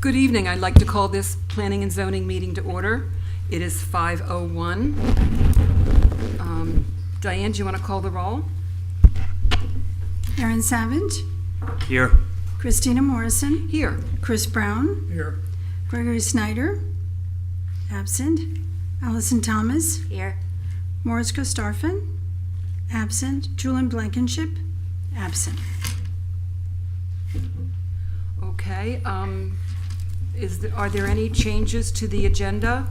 Good evening. I'd like to call this Planning and Zoning meeting to order. It is 5:01. Diane, do you want to call the roll? Aaron Savage, Here. Christina Morrison, Here. Chris Brown, Here. Gregory Snyder, absent, Allison Thomas, Here. Morris Kostarfin, absent, Julian Blankenship, absent. Okay. Are there any changes to the agenda,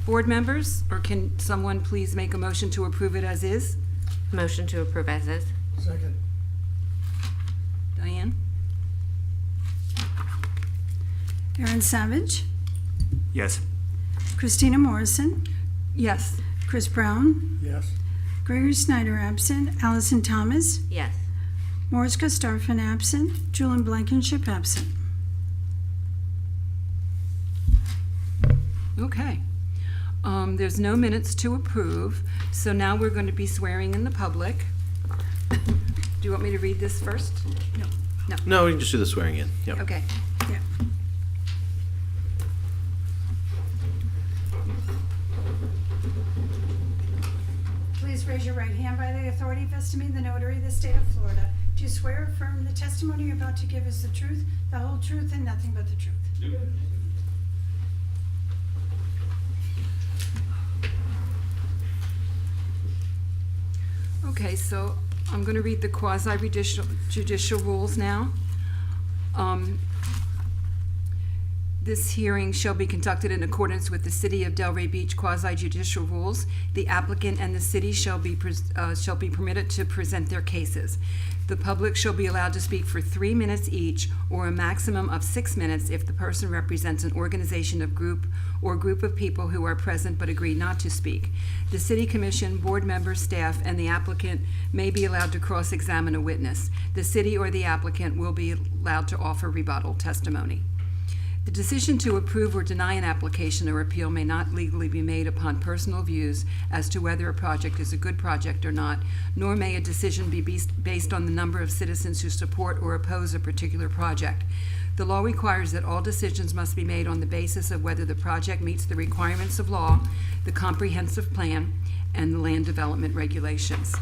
board members? Or can someone please make a motion to approve it as is? Motion to approve as is. Second. Diane? Aaron Savage, Yes. Christina Morrison, Yes. Chris Brown, Yes. Gregory Snyder, absent, Allison Thomas, Yes. Morris Kostarfin, absent, Julian Blankenship, absent. Okay. There's no minutes to approve, so now we're going to be swearing in the public. Do you want me to read this first? No, we can just do the swearing in. Yep. Okay. Yeah. Please raise your right hand. By the authority vested in me, the notary of the state of Florida, do you swear or affirm the testimony you're about to give is the truth, the whole truth, and nothing but the truth? Okay, so I'm going to read the quasi-judicial rules now. This hearing shall be conducted in accordance with the City of Delray Beach quasi-judicial rules. The applicant and the city shall be permitted to present their cases. The public shall be allowed to speak for 3 minutes each, or a maximum of 6 minutes if the person represents an organization of group of people who are present but agree not to speak. The City Commission, board members, staff, and the applicant may be allowed to cross-examine a witness. The city or the applicant will be allowed to offer rebuttal testimony. The decision to approve or deny an application or appeal may not legally be made upon personal views as to whether a project is a good project or not, nor may a decision be based on the number of citizens who support or oppose a particular project. The law requires that all decisions must be made on the basis of whether the project meets the requirements of law, the comprehensive plan, and the land development regulations.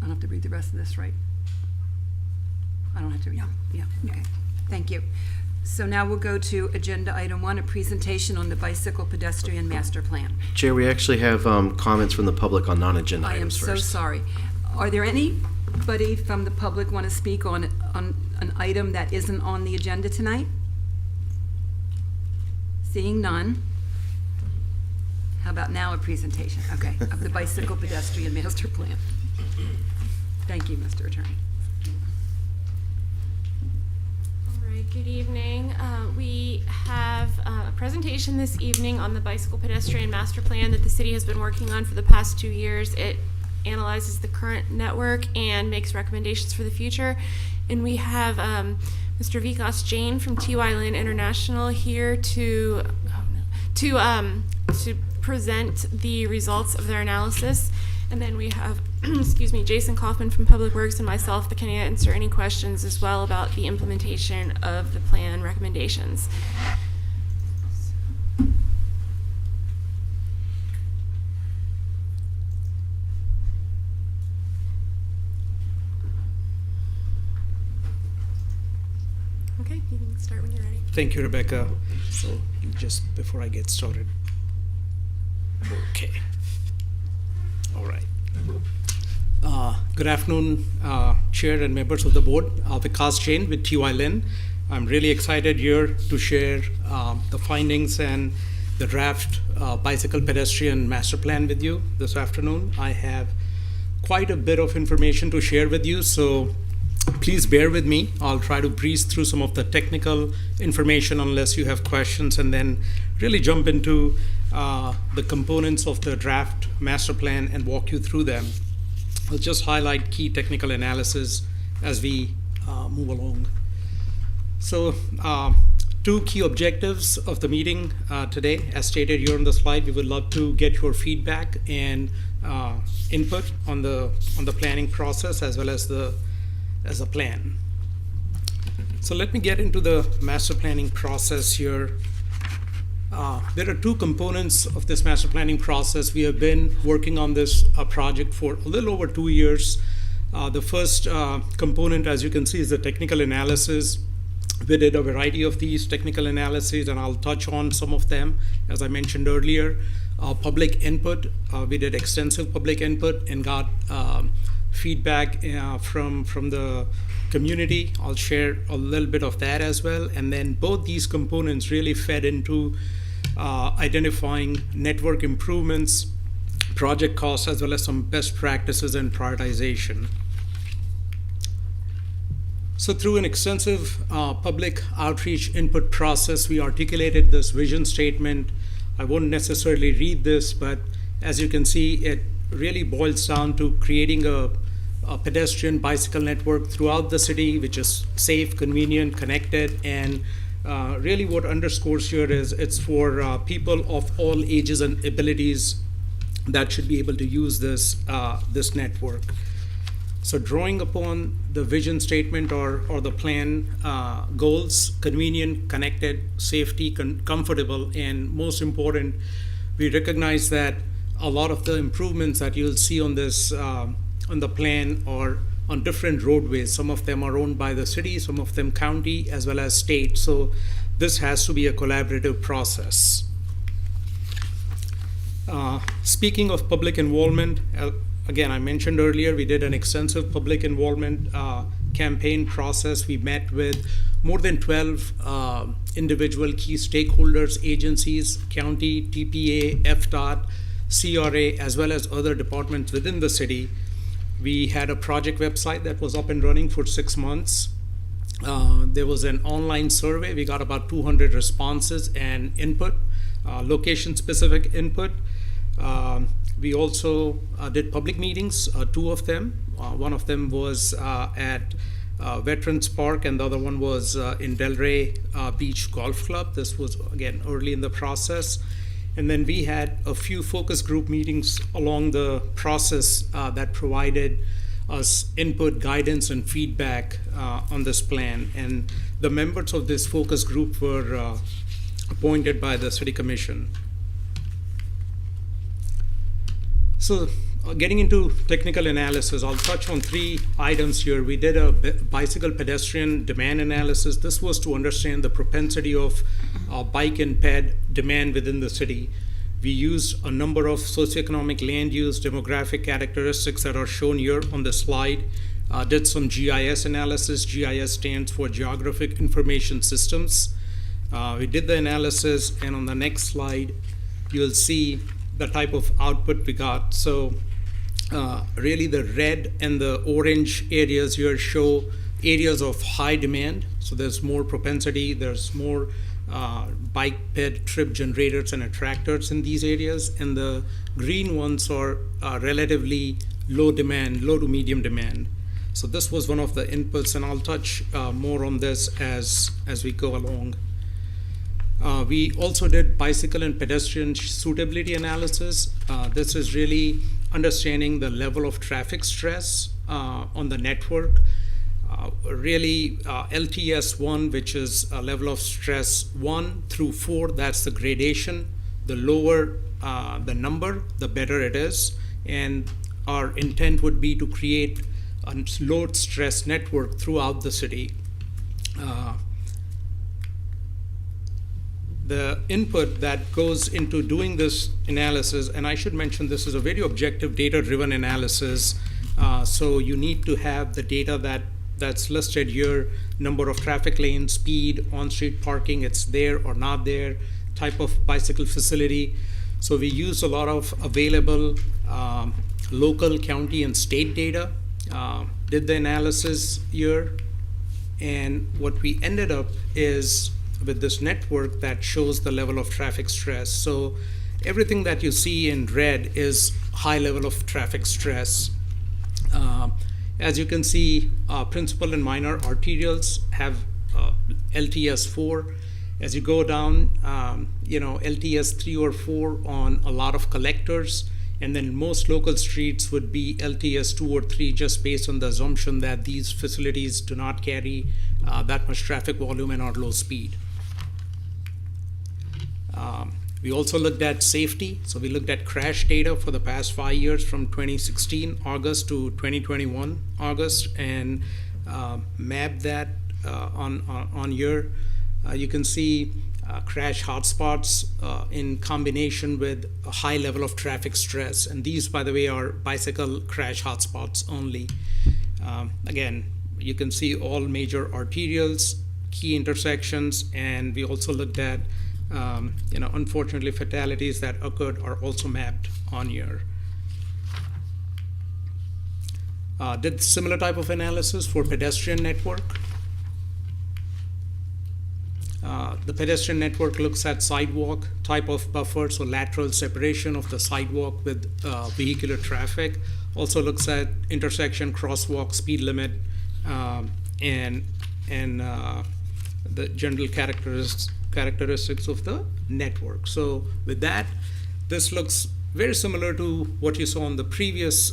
I don't have to read the rest of this, right? I don't have to read it? Yeah, okay. Thank you. So now we'll go to agenda item 1, a presentation on the bicycle pedestrian master plan. Chair, we actually have comments from the public on non-agenda I am items so first. sorry. Are there anybody from the public want to speak on an item that isn't on the agenda tonight? Seeing none. How about now a presentation, okay, of the bicycle pedestrian master plan? Thank you, Mr. Attorney. Good evening. We have a presentation this evening on the bicycle pedestrian master plan that the city has been working on for the past 2 years. It analyzes the current network and makes recommendations for the future. And we have Mr. Vikas Jain from TY Lin International here to present the results of their analysis. And then we have, excuse me, Jason Kaufman from Public Works and myself that can answer any questions as well about the implementation of the plan recommendations. Okay, you can start when you're ready. Thank you, Rebecca. So just before I get started. Okay. All right. Good afternoon, Chair and members of the board. Vikas Jain with TY Lin. I'm really excited here to share the findings and the draft bicycle pedestrian master plan with you this afternoon. I have quite a bit of information to share with you, so please bear with me. I'll try to breeze through some of the technical information unless you have questions, and then really jump into the components of the draft master plan and walk you through them. I'll just highlight key technical analysis as we move along. So 2 key objectives of the meeting today, as stated here on the slide. We would love to get your feedback and input on the planning process as well as the plan. So let me get into the master planning process here. There are two components of this master planning process. We have been working on this project for a little over 2 years. The first component, as you can see, is the technical analysis. We did a variety of these technical analyses, and I'll touch on some of them, as I mentioned earlier. Public input, we did extensive public input and got feedback from the community. I'll share a little bit of that as well. And then both these components really fed into identifying network improvements, project costs, as well as some best practices and prioritization. So through an extensive public outreach input process, we articulated this vision statement. I won't necessarily read this, but as you can see, it really boils down to creating a pedestrian bicycle network throughout the city, which is safe, convenient, connected, and really what underscores here is it's for people of all ages and abilities that should be able to use this network. So drawing upon the vision statement or the plan goals, convenient, connected, safety, comfortable, and most important, we recognize that a lot of the improvements that you'll see on this on the plan are on different roadways. Some of them are owned by the city, some of them county, as well as state. So this has to be a collaborative process. Speaking of public involvement, again, I mentioned earlier, we did an extensive public involvement campaign process. We met with more than 12 individual key stakeholders, agencies, county, TPA, FDOT, CRA, as well as other departments within the city. We had a project website that was up and running for 6 months. There was an online survey. We got about 200 responses and input, location-specific input. We also did public meetings, 2 of them. One of them was at Veterans Park, and the other one was in Delray Beach Golf Club. This was, again, early in the process. And then we had a few focus group meetings along the process that provided us input, guidance, and feedback on this plan. And the members of this focus group were appointed by the City Commission. So getting into technical analysis, I'll touch on 3 items here. We did a bicycle pedestrian demand analysis. This was to understand the propensity of bike and ped demand within the city. We used a number of socioeconomic land use demographic characteristics that are shown here on the slide. Did some GIS analysis. GIS stands for Geographic Information Systems. We did the analysis, and on the next slide, you'll see the type of output we got. So really the red and the orange areas here show areas of high demand. So there's more propensity, there's more bike ped trip generators and attractors in these areas. And the green ones are relatively low demand, low to medium demand. So this was one of the inputs, and I'll touch more on this as we go along. We also did bicycle and pedestrian suitability analysis. This is really understanding the level of traffic stress on the network. Really LTS1, which is a level of stress 1 through 4, that's the gradation. The lower the number, the better it is. And our intent would be to create a low stress network throughout the city. The input that goes into doing this analysis, and I should mention this is a very objective data-driven analysis, so you need to have the data that's listed here, number of traffic lanes, speed, on-street parking, it's there or not there, type of bicycle facility. So we use a lot of available local, county, and state data, did the analysis here, and what we ended up is with this network that shows the level of traffic stress. So everything that you see in red is high level of traffic stress. As you can see, principal and minor arterials have LTS4. As you go down, LTS3 or 4 on a lot of collectors, And then most local streets would be LTS 2 or 3, just based on the assumption that these facilities do not carry that much traffic volume and are low speed. We also looked at safety. So we looked at crash data for the past 5 years, from 2016 August to 2021 August, and mapped that on year. You can see crash hotspots in combination with a high level of traffic stress. And these, by the way, are bicycle crash hotspots only. Again, you can see all major arterials, key intersections, and we also looked at unfortunately, fatalities that occurred are also mapped on here. Did similar type of analysis for pedestrian network. The pedestrian network looks at sidewalk type of buffer, so lateral separation of the sidewalk with vehicular traffic. Also looks at intersection, crosswalk, speed limit, and the general characteristics of the network. So with that, this looks very similar to what you saw on the previous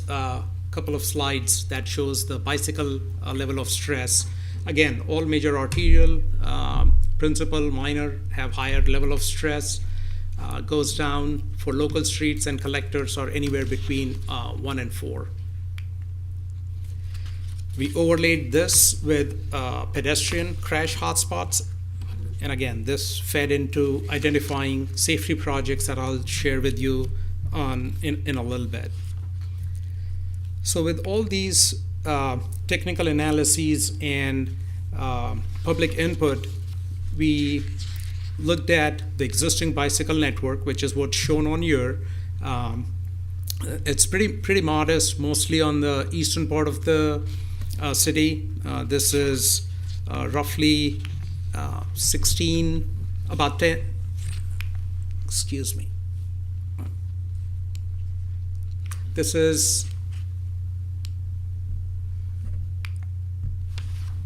couple of slides that shows the bicycle level of stress. Again, all major arterial, principal, minor have higher level of stress. Goes down for local streets, and collectors are anywhere between 1 and 4. We overlaid this with pedestrian crash hotspots. And again, this fed into identifying safety projects that I'll share with you in a little bit. So with all these technical analyses and public input, we looked at the existing bicycle network, which is what's shown on here. It's pretty modest, mostly on the eastern part of the city. This is roughly 16, about 10, excuse me. This is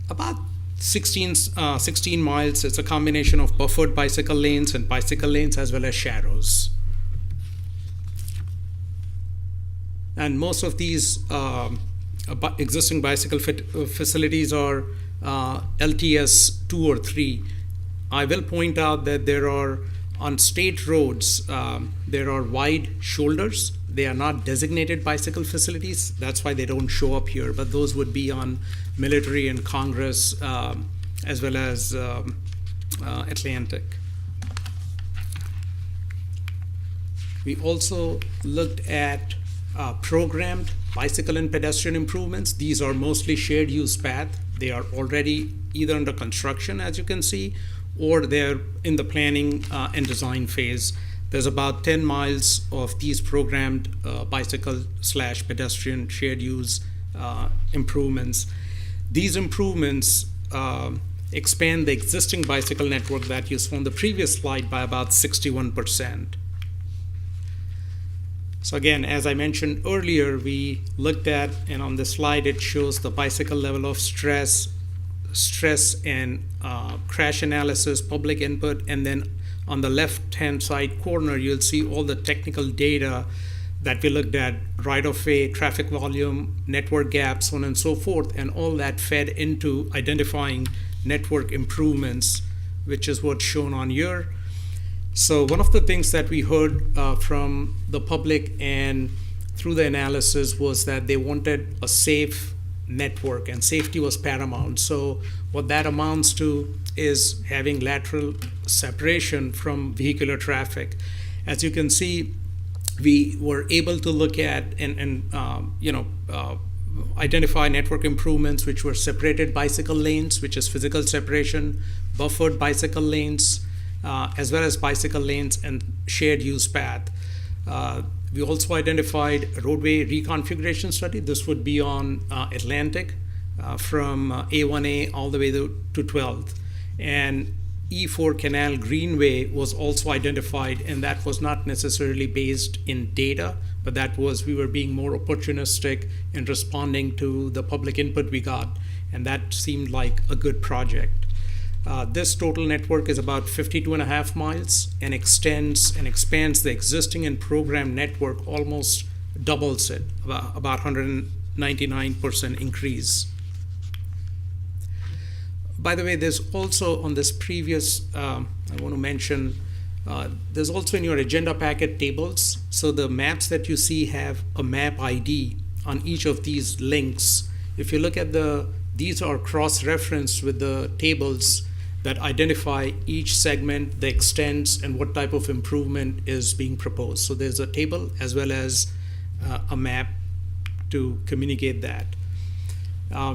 about 16 miles. It's a combination of buffered bicycle lanes and bicycle lanes, as well as shadows. And most of these existing bicycle facilities are LTS 2 or 3. I will point out that there are, on state roads, there are wide shoulders. They are not designated bicycle facilities. That's why they don't show up here, but those would be on Military and Congress, as well as Atlantic. We also looked at programmed bicycle and pedestrian improvements. These are mostly shared use path. They are already either under construction, as you can see, or they're in the planning and design phase. There's about 10 miles of these programmed bicycle/pedestrian shared use improvements. These improvements expand the existing bicycle network that you saw on the previous slide by about 61%. So again, as I mentioned earlier, we looked at, and on this slide it shows the bicycle level of stress and crash analysis, public input, and then on the left-hand side corner, you'll see all the technical data that we looked at: right-of-way, traffic volume, network gaps, so on and so forth, and all that fed into identifying network improvements, which is what's shown on here. So one of the things that we heard from the public and through the analysis was that they wanted a safe network, and safety was paramount. So what that amounts to is having lateral separation from vehicular traffic. As you can see, we were able to look at and identify network improvements, which were separated bicycle lanes, which is physical separation, buffered bicycle lanes, as well as bicycle lanes and shared use path. We also identified a roadway reconfiguration study. This would be on Atlantic from A1A all the way to 12th. And E4 Canal Greenway was also identified, and that was not necessarily based in data, but that was, we were being more opportunistic in responding to the public input we got, and that seemed like a good project. This total network is about 52.5 miles and extends and expands the existing and programmed network almost doubles it, about 199% increase. By the way, there's also on this previous, I want to mention, there's also in your agenda packet tables. So the maps that you see have a map ID on each of these links. If you look at these are cross-referenced with the tables that identify each segment, the extents, and what type of improvement is being proposed. So there's a table as well as a map to communicate that.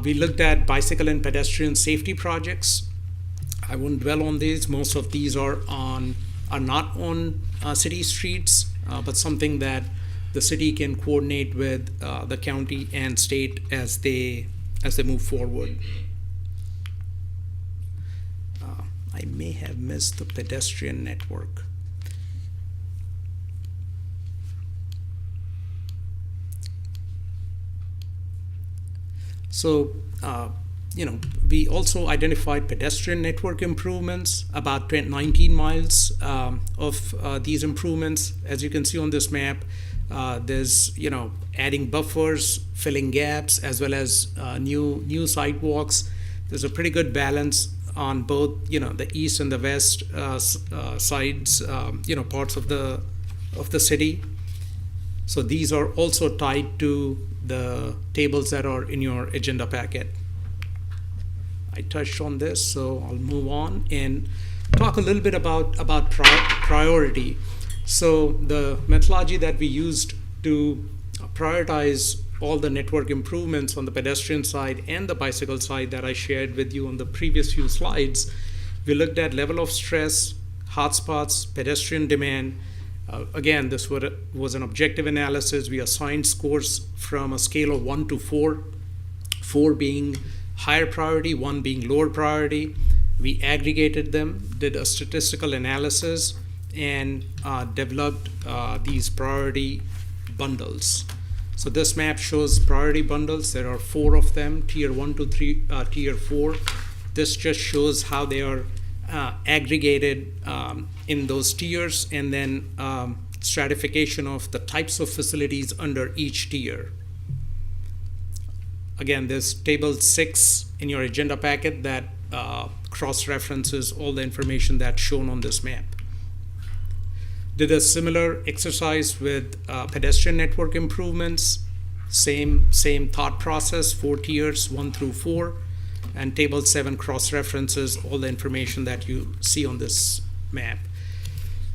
We looked at bicycle and pedestrian safety projects. I won't dwell on these. Most of these are not on city streets, but something that the city can coordinate with the county and state as they move forward. I may have missed the pedestrian network. So, we also identified pedestrian network improvements, about 19 miles of these improvements. As you can see on this map, there's, adding buffers, filling gaps, as well as new sidewalks. There's a pretty good balance on both, the east and the west sides, parts of the city. So these are also tied to the tables that are in your agenda packet. I touched on this, so I'll move on and talk a little bit about priority. So the methodology that we used to prioritize all the network improvements on the pedestrian side and the bicycle side that I shared with you on the previous few slides, we looked at level of stress, hotspots, pedestrian demand. Again, this was an objective analysis. We assigned scores from a scale of 1 to 4, 4 being higher priority, 1 being lower priority. We aggregated them, did a statistical analysis, and developed these priority bundles. So this map shows priority bundles. There are 4 of them, tier 1 to tier 4. This just shows how they are aggregated in those tiers, and then stratification of the types of facilities under each tier. Again, there's table 6 in your agenda packet that cross-references all the information that's shown on this map. Did a similar exercise with pedestrian network improvements. Same thought process, 4 tiers, 1 through 4. And table 7 cross-references all the information that you see on this map.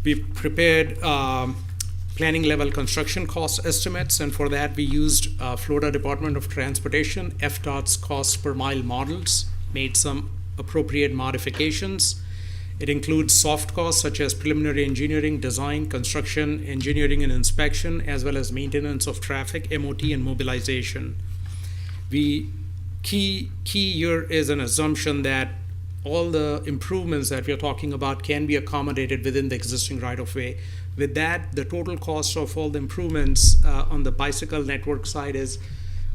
We prepared planning level construction cost estimates, and for that we used Florida Department of Transportation, FDOT's cost per mile models, made some appropriate modifications. It includes soft costs such as preliminary engineering, design, construction, engineering and inspection, as well as maintenance of traffic, MOT, and mobilization. Key here is an assumption that all the improvements that we are talking about can be accommodated within the existing right-of-way. With that, the total cost of all the improvements on the bicycle network side is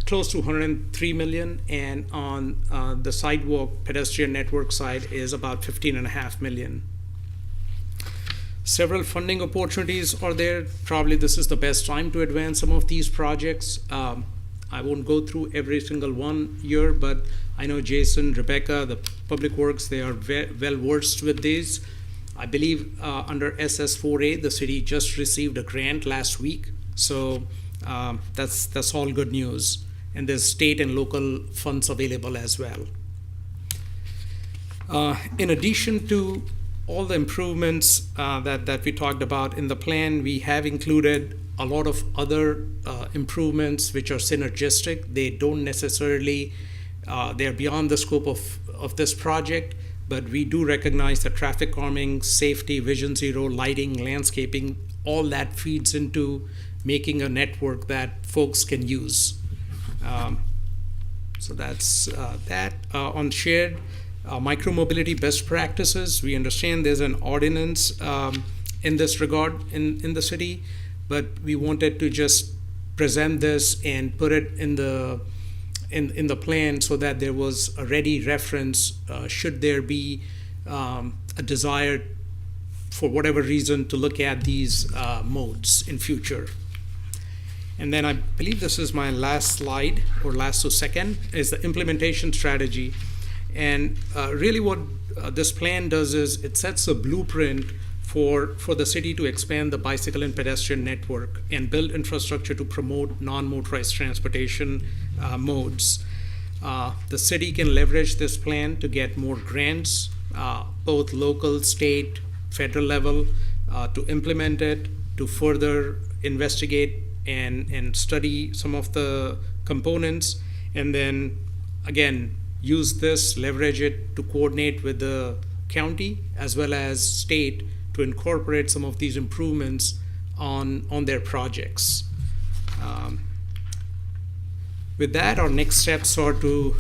close to $103 million, and on the sidewalk pedestrian network side is about $15.5 million. Several funding opportunities are there. Probably this is the best time to advance some of these projects. I won't go through every single one here, but I know Jason, Rebecca, the Public Works, they are well versed with these. I believe under SS4A, the city just received a grant last week. So that's all good news. And there's state and local funds available as well. In addition to all the improvements that we talked about in the plan, we have included a lot of other improvements which are synergistic. They don't necessarily, they're beyond the scope of this project, but we do recognize that traffic calming, safety, vision zero, lighting, landscaping, all that feeds into making a network that folks can use. So that's that. On shared micromobility best practices, we understand there's an ordinance in this regard in the city, but we wanted to just present this and put it in the plan so that there was a ready reference should there be a desire for whatever reason to look at these modes in future. And then I believe this is my last slide, or last to second, is the implementation strategy. And really what this plan does is it sets a blueprint for the city to expand the bicycle and pedestrian network and build infrastructure to promote non-motorized transportation modes. The city can leverage this plan to get more grants, both local, state, federal level, to implement it, to further investigate and study some of the components, and then again use this, leverage it to coordinate with the county as well as state to incorporate some of these improvements on their projects. With that, our next steps are to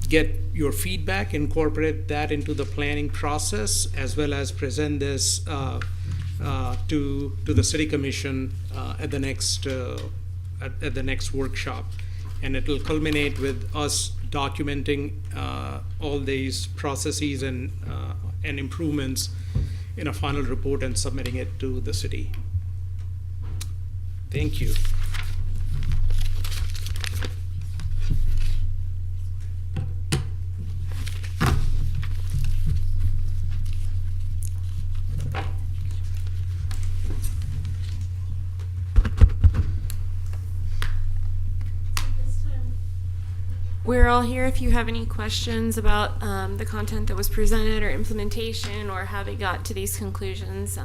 get your feedback, incorporate that into the planning process, as well as present this to the city commission at the next workshop, and it will culminate with us documenting all these processes and improvements in a final report and submitting it to the city. Thank you. We're all here if you have any questions about the content that was presented or implementation or how they got to these conclusions.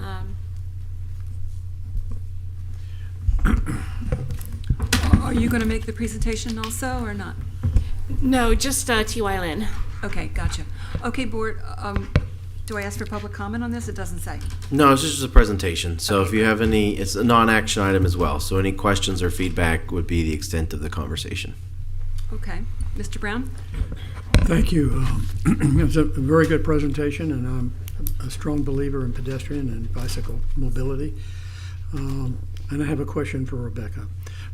Are you going to make the presentation also, or not? No, just T.Y. Lin. Okay, gotcha. Okay, board, do I ask for public comment on this? It doesn't say. No, it's just a presentation. So Okay, if you have any, it's a non-action item as well. So any questions or feedback would be the extent of the conversation. Okay. Mr. Brown? Thank you. It was a very good presentation, and I'm a strong believer in pedestrian and bicycle mobility. And I have a question for Rebecca.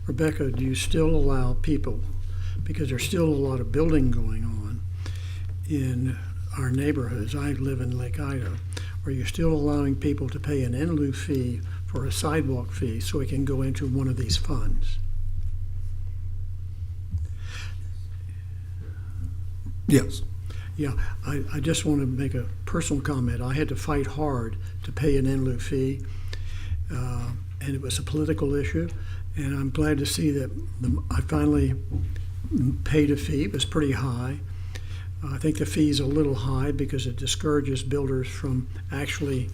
Rebecca, do you still allow people, because there's still a lot of building going on in our neighborhoods, I live in Lake Ida, are you still allowing people to pay an in lieu fee for a sidewalk fee so it can go into one of these funds? Yes. Yeah, I just want to make a personal comment. I had to fight hard to pay an in lieu fee, and it was a political issue, and I'm glad to see that I finally paid a fee. It was pretty high. I think the fee is a little high because it discourages builders from actually,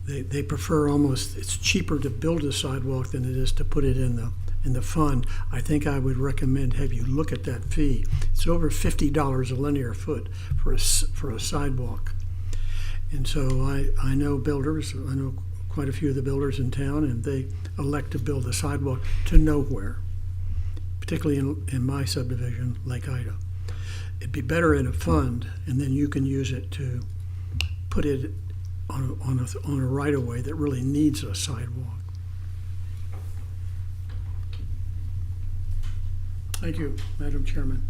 they prefer almost, it's cheaper to build a sidewalk than it is to put it in the fund. I think I would recommend have you look at that fee. It's over $50 a linear foot for a sidewalk. And so I know builders, I know quite a few of the builders in town, and they elect to build a sidewalk to nowhere, particularly in my subdivision, Lake Ida. It'd be better in a fund, and then you can use it to put it on a right-of-way that really needs a sidewalk. Thank you, Madam Chairman.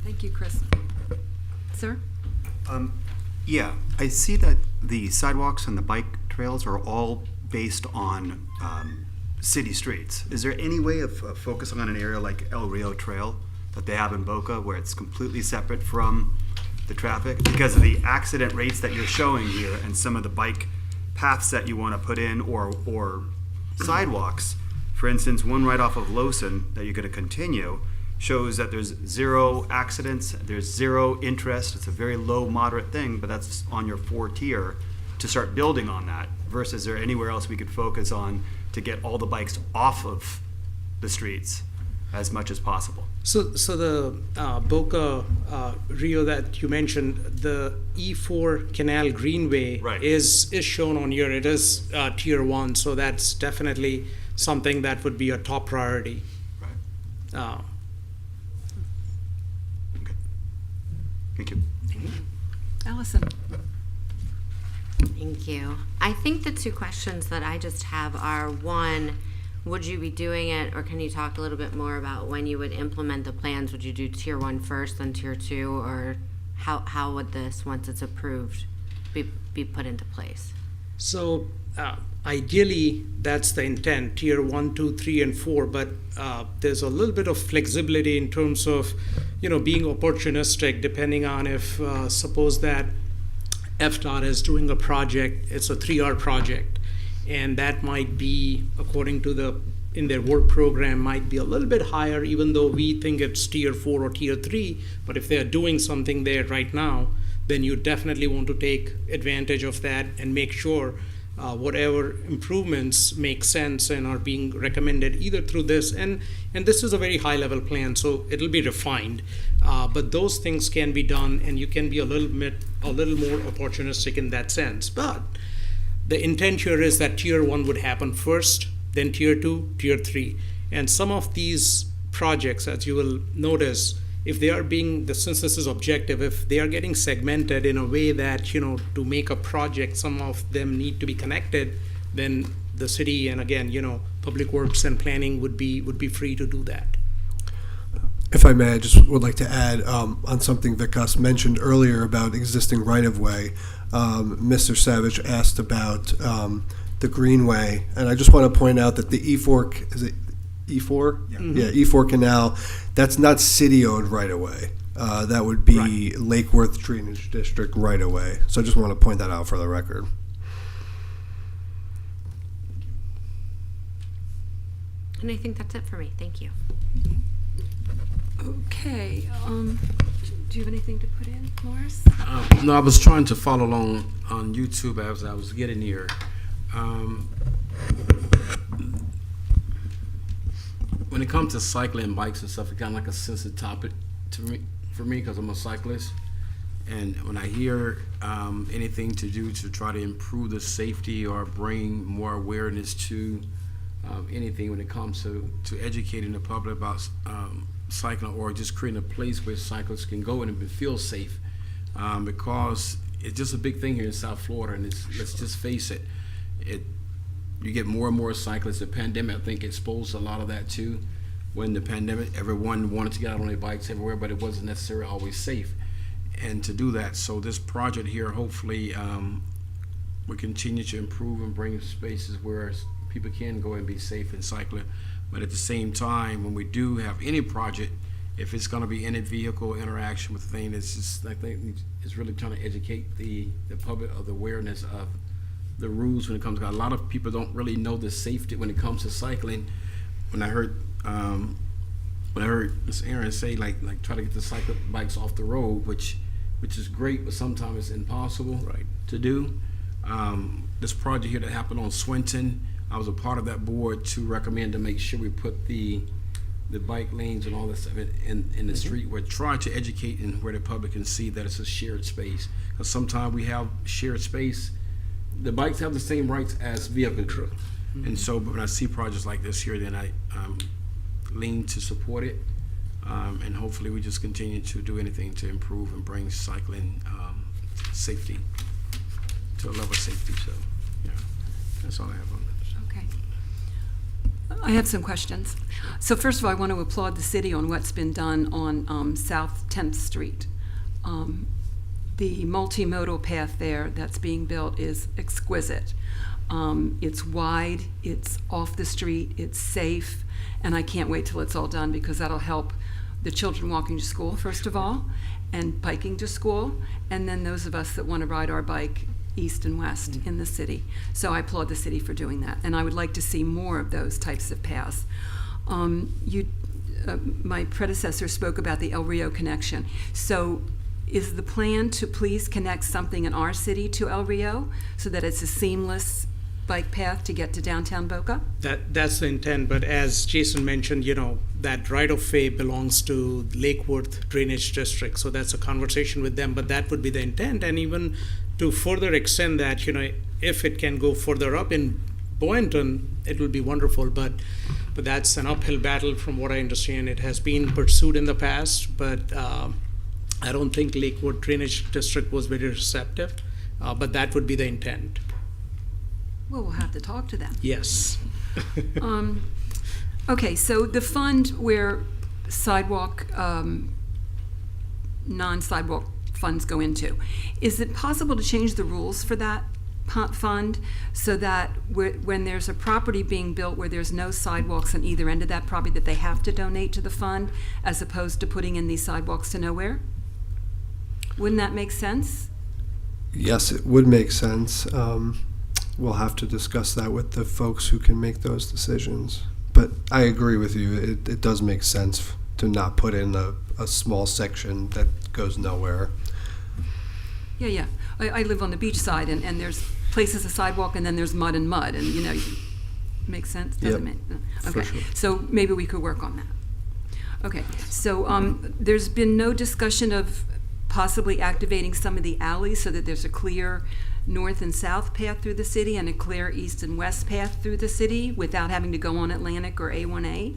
Thank you, Chris. Sir? Yeah, I see that the sidewalks and the bike trails are all based on city streets. Is there any way of focusing on an area like El Rio Trail that they have in Boca where it's completely separate from the traffic? Because of the accident rates that you're showing here and some of the bike paths that you want to put in or sidewalks, for instance, one right off of Lawson that you're going to continue shows that there's 0 accidents, there's 0 interest. It's a very low, moderate thing, but that's on your 4-tier to start building on that, versus there anywhere else we could focus on to get all the bikes off of the streets as much as possible. So the Boca Rio that you mentioned, the E4 Canal Greenway Right. is shown on here. It is tier 1, so that's definitely something that would be a top priority. Right. Okay. Thank you. Allison? Thank you. I think the two questions that I just have are, one, would you be doing it, or can you talk a little bit more about when you would implement the plans? Would you do tier 1 first, then tier 2, or how would this, once it's approved, be put into place? So ideally, that's the intent, tier 1, 2, 3, and 4. But there's a little bit of flexibility in terms of, being opportunistic, depending on if suppose that FDOT is doing a project, it's a 3R project, and that might be according to in their work program might be a little bit higher, even though we think it's tier 4 or tier 3. But if they're doing something there right now, then you definitely want to take advantage of that and make sure whatever improvements make sense and are being recommended either through this, and this is a very high level plan, so it'll be refined. But those things can be done, and you can be a little more opportunistic in that sense. But the intent here is that tier 1 would happen first, then tier 2, tier 3. And some of these projects, as you will notice, if they are since this is objective, if they are getting segmented in a way that, to make a project, some of them need to be connected, then the city and again, Public Works and Planning would be free to do that. If I may, I just would like to add on something Vikas mentioned earlier about existing right-of-way. Mr. Savage asked about the Greenway, and I just want to point out that the E4, is it E4? Yeah, E4 Canal, that's not city-owned right-of-way. That would be Lake Worth Drainage District right-of-way. So I just want to point that out for the record. And I think that's it for me. Thank you. Okay, do you have anything to put in, Morris? No, I was trying to follow along on YouTube as I was getting here. When it comes to cycling, bikes and stuff, it's kind of like a sensitive topic for me because I'm a cyclist. And when I hear anything to do to try to improve the safety or bring more awareness to anything when it comes to educating the public about cycling, or just creating a place where cyclists can go and feel safe, because it's just a big thing here in South Florida, and let's just face it, you get more and more cyclists. The pandemic, I think, exposed a lot of that too. When the pandemic, everyone wanted to get out on their bikes everywhere, but it wasn't necessarily always safe. And to do that, so this project here, hopefully, will continue to improve and bring spaces where people can go and be safe and cycling. But at the same time, when we do have any project, if it's going to be any vehicle interaction with the thing, it's just, I think it's really trying to educate the public of the awareness of the rules when it comes to, a lot of people don't really know the safety when it comes to cycling. When I heard Ms. Aaron say like try to get the cycle bikes off the road, which is great, but sometimes it's impossible to do. This project here that happened on Swinton, I was a part of that board to recommend to make sure we put the bike lanes and all this stuff in the street. We're trying to educate and where the public can see that it's a shared space. Because sometimes we have shared space. The bikes have the same rights as vehicles. True. And so, but when I see projects like this here, then I lean to support it. And hopefully we just continue to do anything to improve and bring cycling safety to a level of safety. So, yeah, that's all I have on that. Okay. I have some questions. So first of all, I want to applaud the city on what's been done on South 10th Street. The multimodal path there that's being built is exquisite. It's wide, it's off the street, it's safe, and I can't wait till it's all done because that'll help the children walking to school, first of all, and biking to school, and then those of us that want to ride our bike east and west in the city. So I applaud the city for doing that, and I would like to see more of those types of paths. My predecessor spoke about the El Rio connection. So is the plan to please connect something in our city to El Rio so that it's a seamless bike path to get to downtown Boca? That's the intent, but as Jason mentioned, that right-of-way belongs to Lake Worth Drainage District, so that's a conversation with them, but that would be the intent. And even to further extend that, if it can go further up in Boynton, it will be wonderful, but that's an uphill battle from what I understand. It has been pursued in the past, but I don't think Lake Worth Drainage District was very receptive, but that would be the intent. Well, we'll have to talk to them. Yes. Okay, so the fund where sidewalk, non-sidewalk funds go into, is it possible to change the rules for that fund so that when there's a property being built where there's no sidewalks on either end of that property, that they have to donate to the fund as opposed to putting in these sidewalks to nowhere? Wouldn't that make sense? Yes, it would make sense. We'll have to discuss that with the folks who can make those decisions. But I agree with you. It does make sense to not put in a small section that goes nowhere. Yeah. I live on the beach side, and there's places of sidewalk, and then there's mud, and makes sense? Doesn't Yep, make? for Okay, sure. so maybe we could work on that. Okay, so there's been no discussion of possibly activating some of the alleys so that there's a clear north and south path through the city and a clear east and west path through the city without having to go on Atlantic or A1A?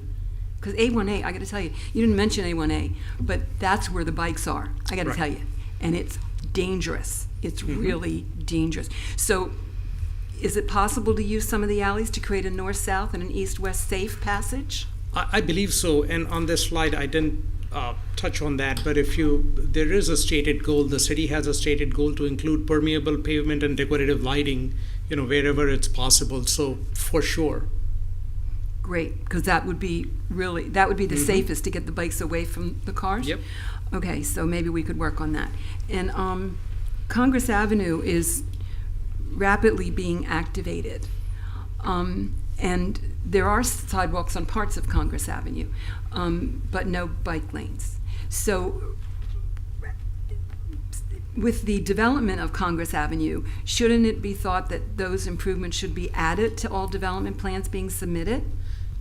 Because A1A, I got to tell you, you didn't mention A1A, but that's where the bikes are, I got to Right. tell you. And it's dangerous. It's really dangerous. So is it possible to use some of the alleys to create a north-south and an east-west safe passage? I believe so, and on this slide, I didn't touch on that, but there is a stated goal, the city has a stated goal to include permeable pavement and decorative lighting, wherever it's possible, so for sure. Great, because that would be the safest to get the bikes away from the cars? Yep. Okay, so maybe we could work on that. And Congress Avenue is rapidly being activated. And there are sidewalks on parts of Congress Avenue, but no bike lanes. So with the development of Congress Avenue, shouldn't it be thought that those improvements should be added to all development plans being submitted?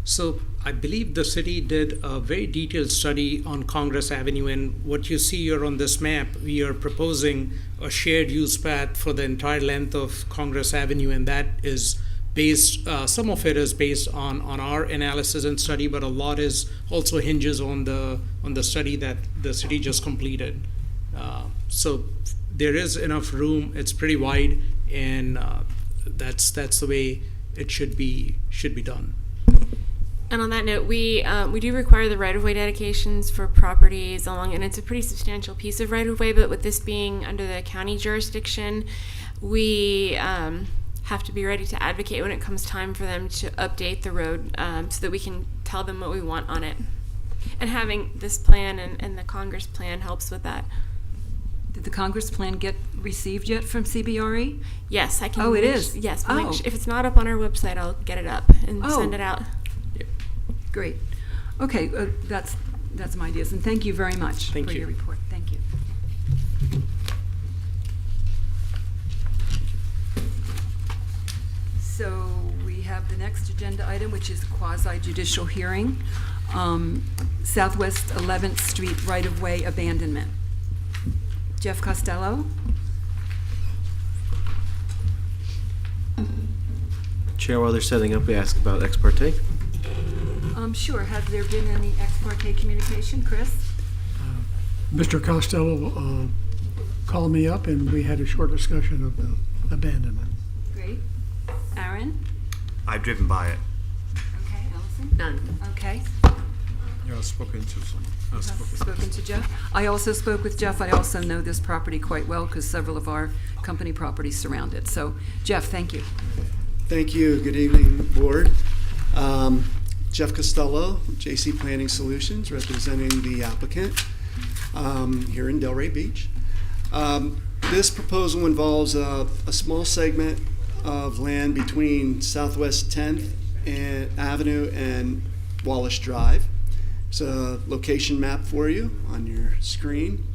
So I believe the city did a very detailed study on Congress Avenue, and what you see here on this map, we are proposing a shared use path for the entire length of Congress Avenue, and that is based, some of it is based on our analysis and study, but a lot is also hinges on the study that the city just completed. So there is enough room, it's pretty wide, and that's the way it should be done. And on that note, we do require the right-of-way dedications for properties along, and it's a pretty substantial piece of right-of-way, but with this being under the county jurisdiction, we have to be ready to advocate when it comes time for them to update the road so that we can tell them what we want on it. And having this plan and the Congress plan helps with that. Did the Congress plan get received yet from CBRE? Yes, I can. Oh, it is? Yes. Oh. If it's not up on our website, I'll get it up and Oh. send it out. Great. Okay, that's my ideas, and thank you very much Thank for you. your report. Thank you. So we have the next agenda item, which is quasi-judicial hearing, Southwest 11th Street right-of-way abandonment. Jeff Costello? Chair, while they're setting up, we ask about ex parte. Sure. Has there been any ex parte communication, Chris? Mr. Costello called me up and we had a short discussion of the abandonment. Great. Aaron? I've driven by it. Okay. Allison? None. Okay. Yeah, I've spoken to some. I've Spoken to Jeff. I also spoke with Jeff. I also know this property quite well because several of our company properties surround it. So, Jeff, thank you. Thank you. Good evening, Board. Jeff Costello, JC Planning Solutions, representing the applicant here in Delray Beach. This proposal involves a small segment of land between Southwest 10th Avenue and Wallace Drive. It's a location map for you on your screen.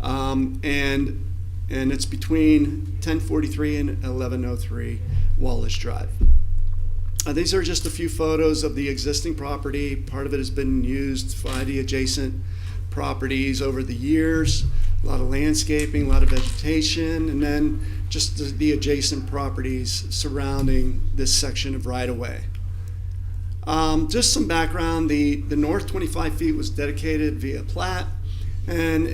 And it's between 1043 and 1103 Wallace Drive. These are just a few photos of the existing property. Part of it has been used by the adjacent properties over the years. A lot of landscaping, a lot of vegetation, and then just the adjacent properties surrounding this section of right-of-way. Just some background, the north 25 feet was dedicated via plat, and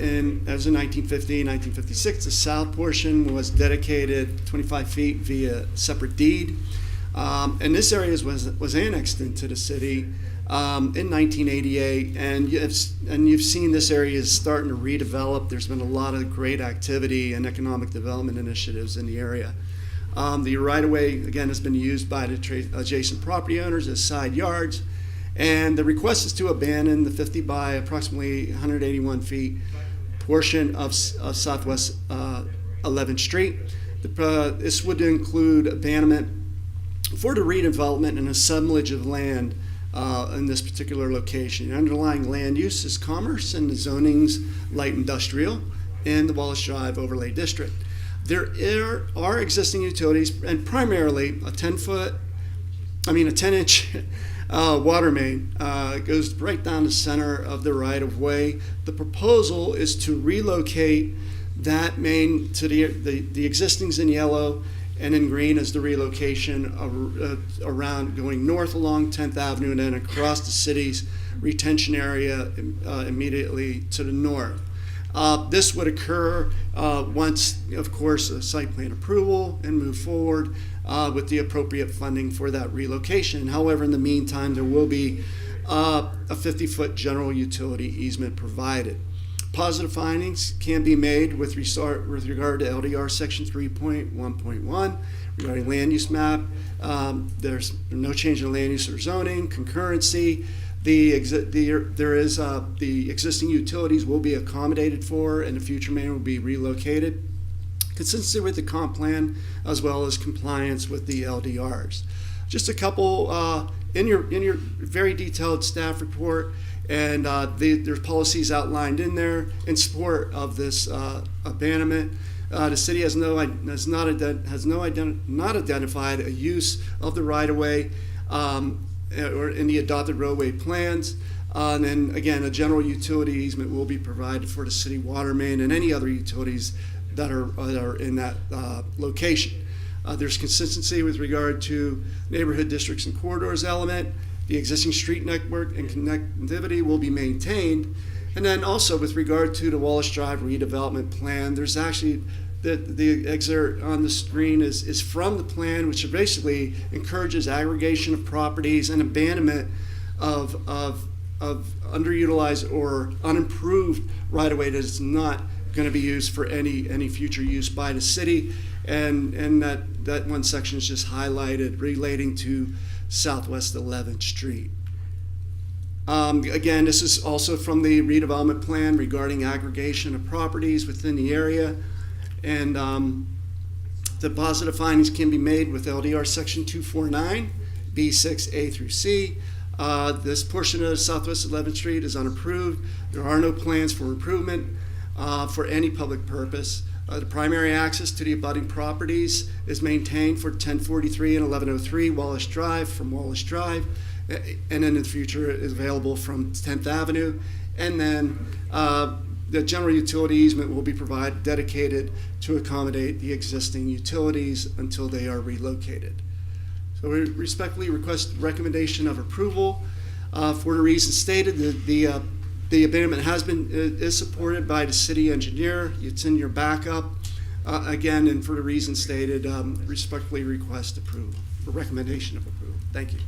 that was in 1950, 1956. The south portion was dedicated 25 feet via separate deed. And this area was annexed into the city in 1988, and you've seen this area is starting to redevelop. There's been a lot of great activity and economic development initiatives in the area. The right-of-way, again, has been used by the adjacent property owners as side yards. And the request is to abandon the 50 by approximately 181 feet portion of Southwest 11th Street. This would include abandonment for the redevelopment and assemblage of land in this particular location. The underlying land use is commerce and the zoning's light industrial in the Wallace Drive Overlay District. There are existing utilities and primarily a 10-inch water main goes right down the center of the right-of-way. The proposal is to relocate that main to the existing's in yellow, and in green is the relocation around going north along 10th Avenue and then across the city's retention area immediately to the north. This would occur once, of course, a site plan approval and move forward with the appropriate funding for that relocation. However, in the meantime, there will be a 50-foot general utility easement provided. Positive findings can be made with regard to LDR Section 3.1.1 regarding land use map. There's no change in land use or zoning, concurrency. The existing utilities will be accommodated for, and the future main will be relocated. Consistency with the comp plan, as well as compliance with the LDRs. Just a couple in your very detailed staff report, and there's policies outlined in there in support of this abandonment. The city has not identified a use of the right-of-way or in the adopted roadway plans. And then again, a general utility easement will be provided for the city water main and any other utilities that are in that location. There's consistency with regard to neighborhood districts and corridors element. The existing street network and connectivity will be maintained. And then also with regard to the Wallace Drive redevelopment plan, there's actually the excerpt on the screen is from the plan, which basically encourages aggregation of properties and abandonment of underutilized or unimproved right-of-way that is not going to be used for any future use by the city. And that one section is just highlighted relating to Southwest 11th Street. Again, this is also from the redevelopment plan regarding aggregation of properties within the area. And the positive findings can be made with LDR Section 249, B6A through C. This portion of Southwest 11th Street is unapproved. There are no plans for improvement for any public purpose. The primary access to the abutting properties is maintained for 1043 and 1103 Wallace Drive from Wallace Drive, and in the future is available from 10th Avenue. And then the general utility easement will be dedicated to accommodate the existing utilities until they are relocated. So we respectfully request recommendation of approval for the reasons stated. The abandonment is supported by the city engineer. It's in your backup. Again, and for the reasons stated, respectfully request approval, or recommendation of approval. Thank you.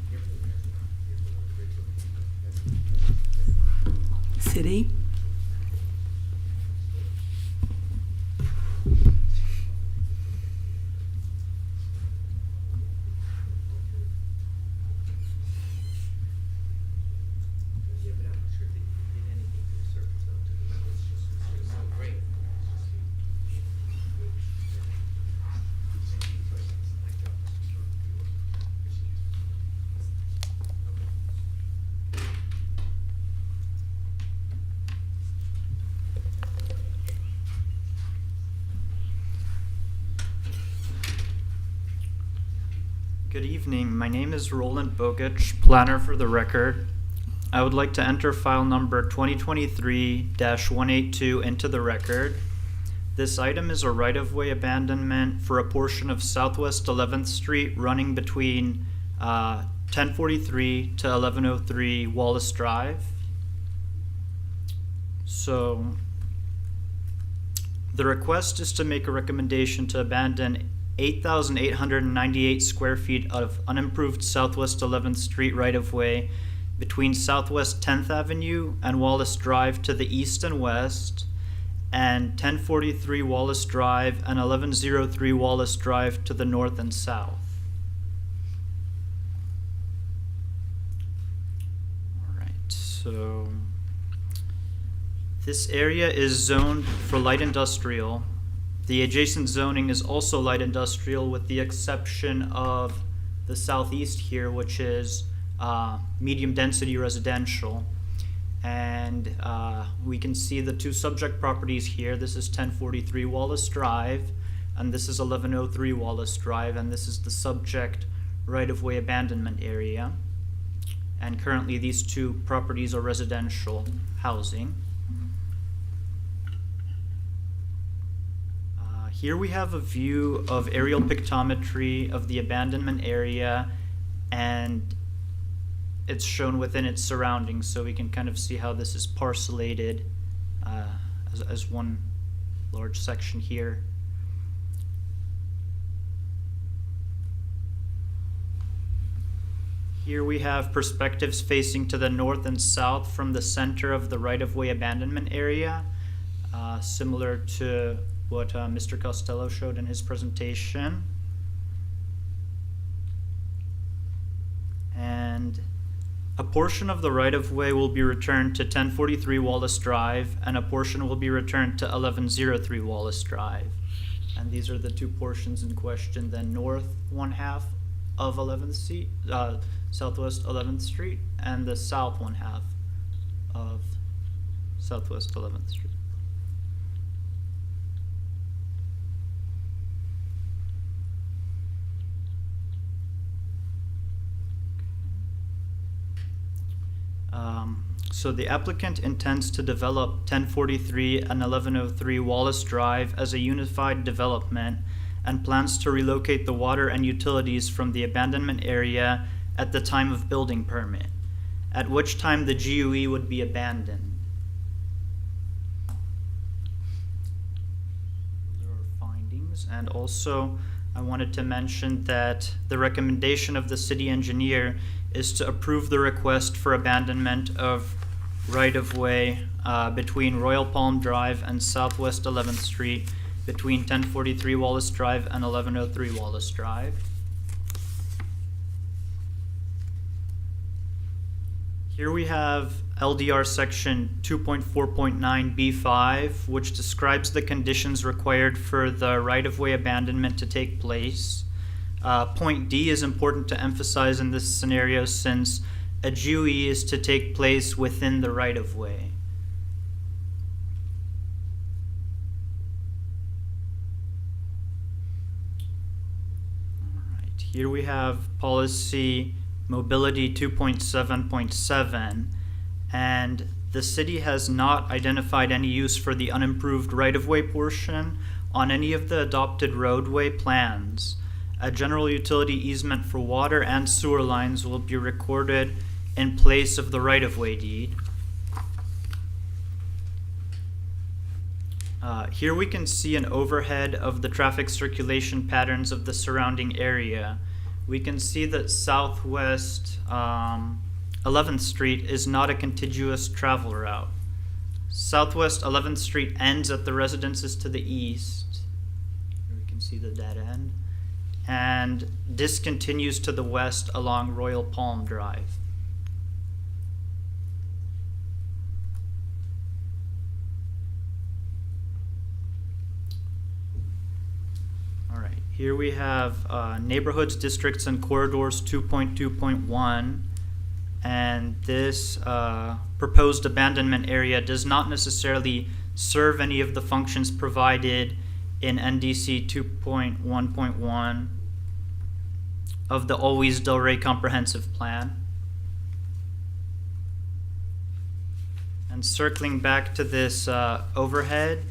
City? Good evening. My name is Roland Bogich, planner for the record. I would like to enter file number 2023-182 into the record. This item is a right-of-way abandonment for a portion of Southwest 11th Street running between 1043 to 1103 Wallace Drive. So the request is to make a recommendation to abandon 8,898 square feet of unimproved Southwest 11th Street right-of-way between Southwest 10th Avenue and Wallace Drive to the east and west, and 1043 Wallace Drive and 1103 Wallace Drive to the north and south. All right, so this area is zoned for light industrial. The adjacent zoning is also light industrial with the exception of the southeast here, which is medium density residential. And we can see the two subject properties here. This is 1043 Wallace Drive, and this is 1103 Wallace Drive, and this is the subject right-of-way abandonment area. And currently these two properties are residential housing. Here we have a view of aerial pictometry of the abandonment area, and it's shown within its surroundings, so we can kind of see how this is parcellated as one large section here. Here we have perspectives facing to the north and south from the center of the right-of-way abandonment area, similar to what Mr. Costello showed in his presentation. And a portion of the right-of-way will be returned to 1043 Wallace Drive, and a portion will be returned to 1103 Wallace Drive. And these are the two portions in question, the north one half of 11th Street, Southwest 11th Street, and the south one half of Southwest 11th Street. So the applicant intends to develop 1043 and 1103 Wallace Drive as a unified development and plans to relocate the water and utilities from the abandonment area at the time of building permit, at which time the GUE would be abandoned. Those are our findings. And also, I wanted to mention that the recommendation of the city engineer is to approve the request for abandonment of right-of-way between Royal Palm Drive and Southwest 11th Street, between 1043 Wallace Drive and 1103 Wallace Drive. Here we have LDR section 2.4.9B5, which describes the conditions required for the right-of-way abandonment to take place. Point D is important to emphasize in this scenario since a GUE is to take place within the right-of-way. All right, here we have policy mobility 2.7.7, and the city has not identified any use for the unimproved right-of-way portion on any of the adopted roadway plans. A general utility easement for water and sewer lines will be recorded in place of the right-of-way deed. Here we can see an overhead of the traffic circulation patterns of the surrounding area. We can see that Southwest 11th Street is not a contiguous travel route. Southwest 11th Street ends at the residences to the east. Here we can see the dead end. And discontinues to the west along Royal Palm Drive. All right, here we have neighborhoods, districts, and corridors 2.2.1, and this proposed abandonment area does not necessarily serve any of the functions provided in NDC 2.1.1 of the Always Delray Comprehensive Plan. And circling back to this overhead,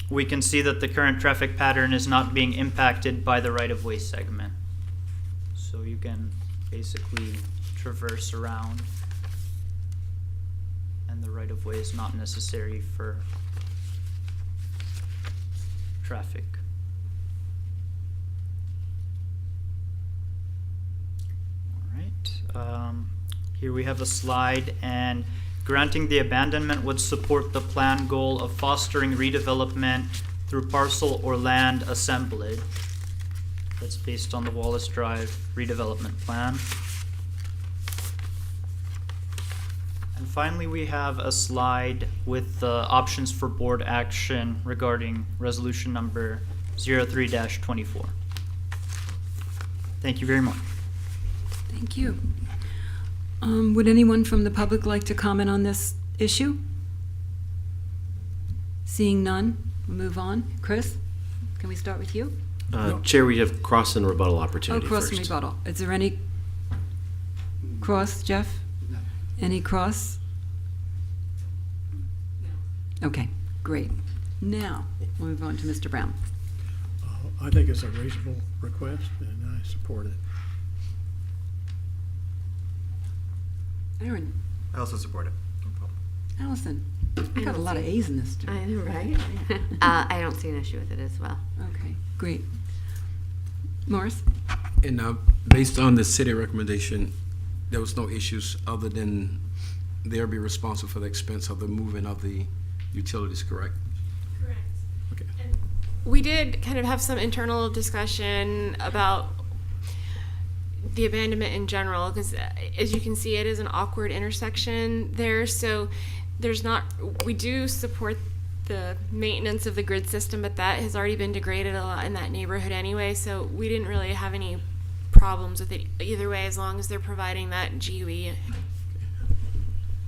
we can see that the current traffic pattern is not being impacted by the right-of-way segment. So you can basically traverse around, and the right-of-way is not necessary for traffic. All right. Here we have a slide, and Granting the abandonment would support the plan goal of fostering redevelopment through parcel or land assemblage. That's based on the Wallace Drive redevelopment plan. And finally, we have a slide with the options for board action regarding resolution number 03-24. Thank you very much. Thank you. Would anyone from the public like to comment on this issue? Seeing none, we'll move on. Chris, can we start with you? Chair, we have cross and rebuttal Oh, opportunity cross first. and rebuttal. Is there any cross, Jeff? No. Any cross? Okay, great. Now, we'll move on to Mr. Brown. I think it's a reasonable request, and I support it. Aaron, I also support it. No problem. Allison, I got a lot of A's in this. I know, right? I don't see an issue with it as well. Okay, great. Morris? And based on the city recommendation, there was no issues other than they'll be responsible for the expense of the moving of the utilities, correct? Correct. Okay. And we did kind of have some internal discussion about the abandonment in general, because as you can see, it is an awkward intersection there. So we do support the maintenance of the grid system, but that has already been degraded a lot in that neighborhood anyway. So we didn't really have any problems with it either way, as long as they're providing that GUE. Okay,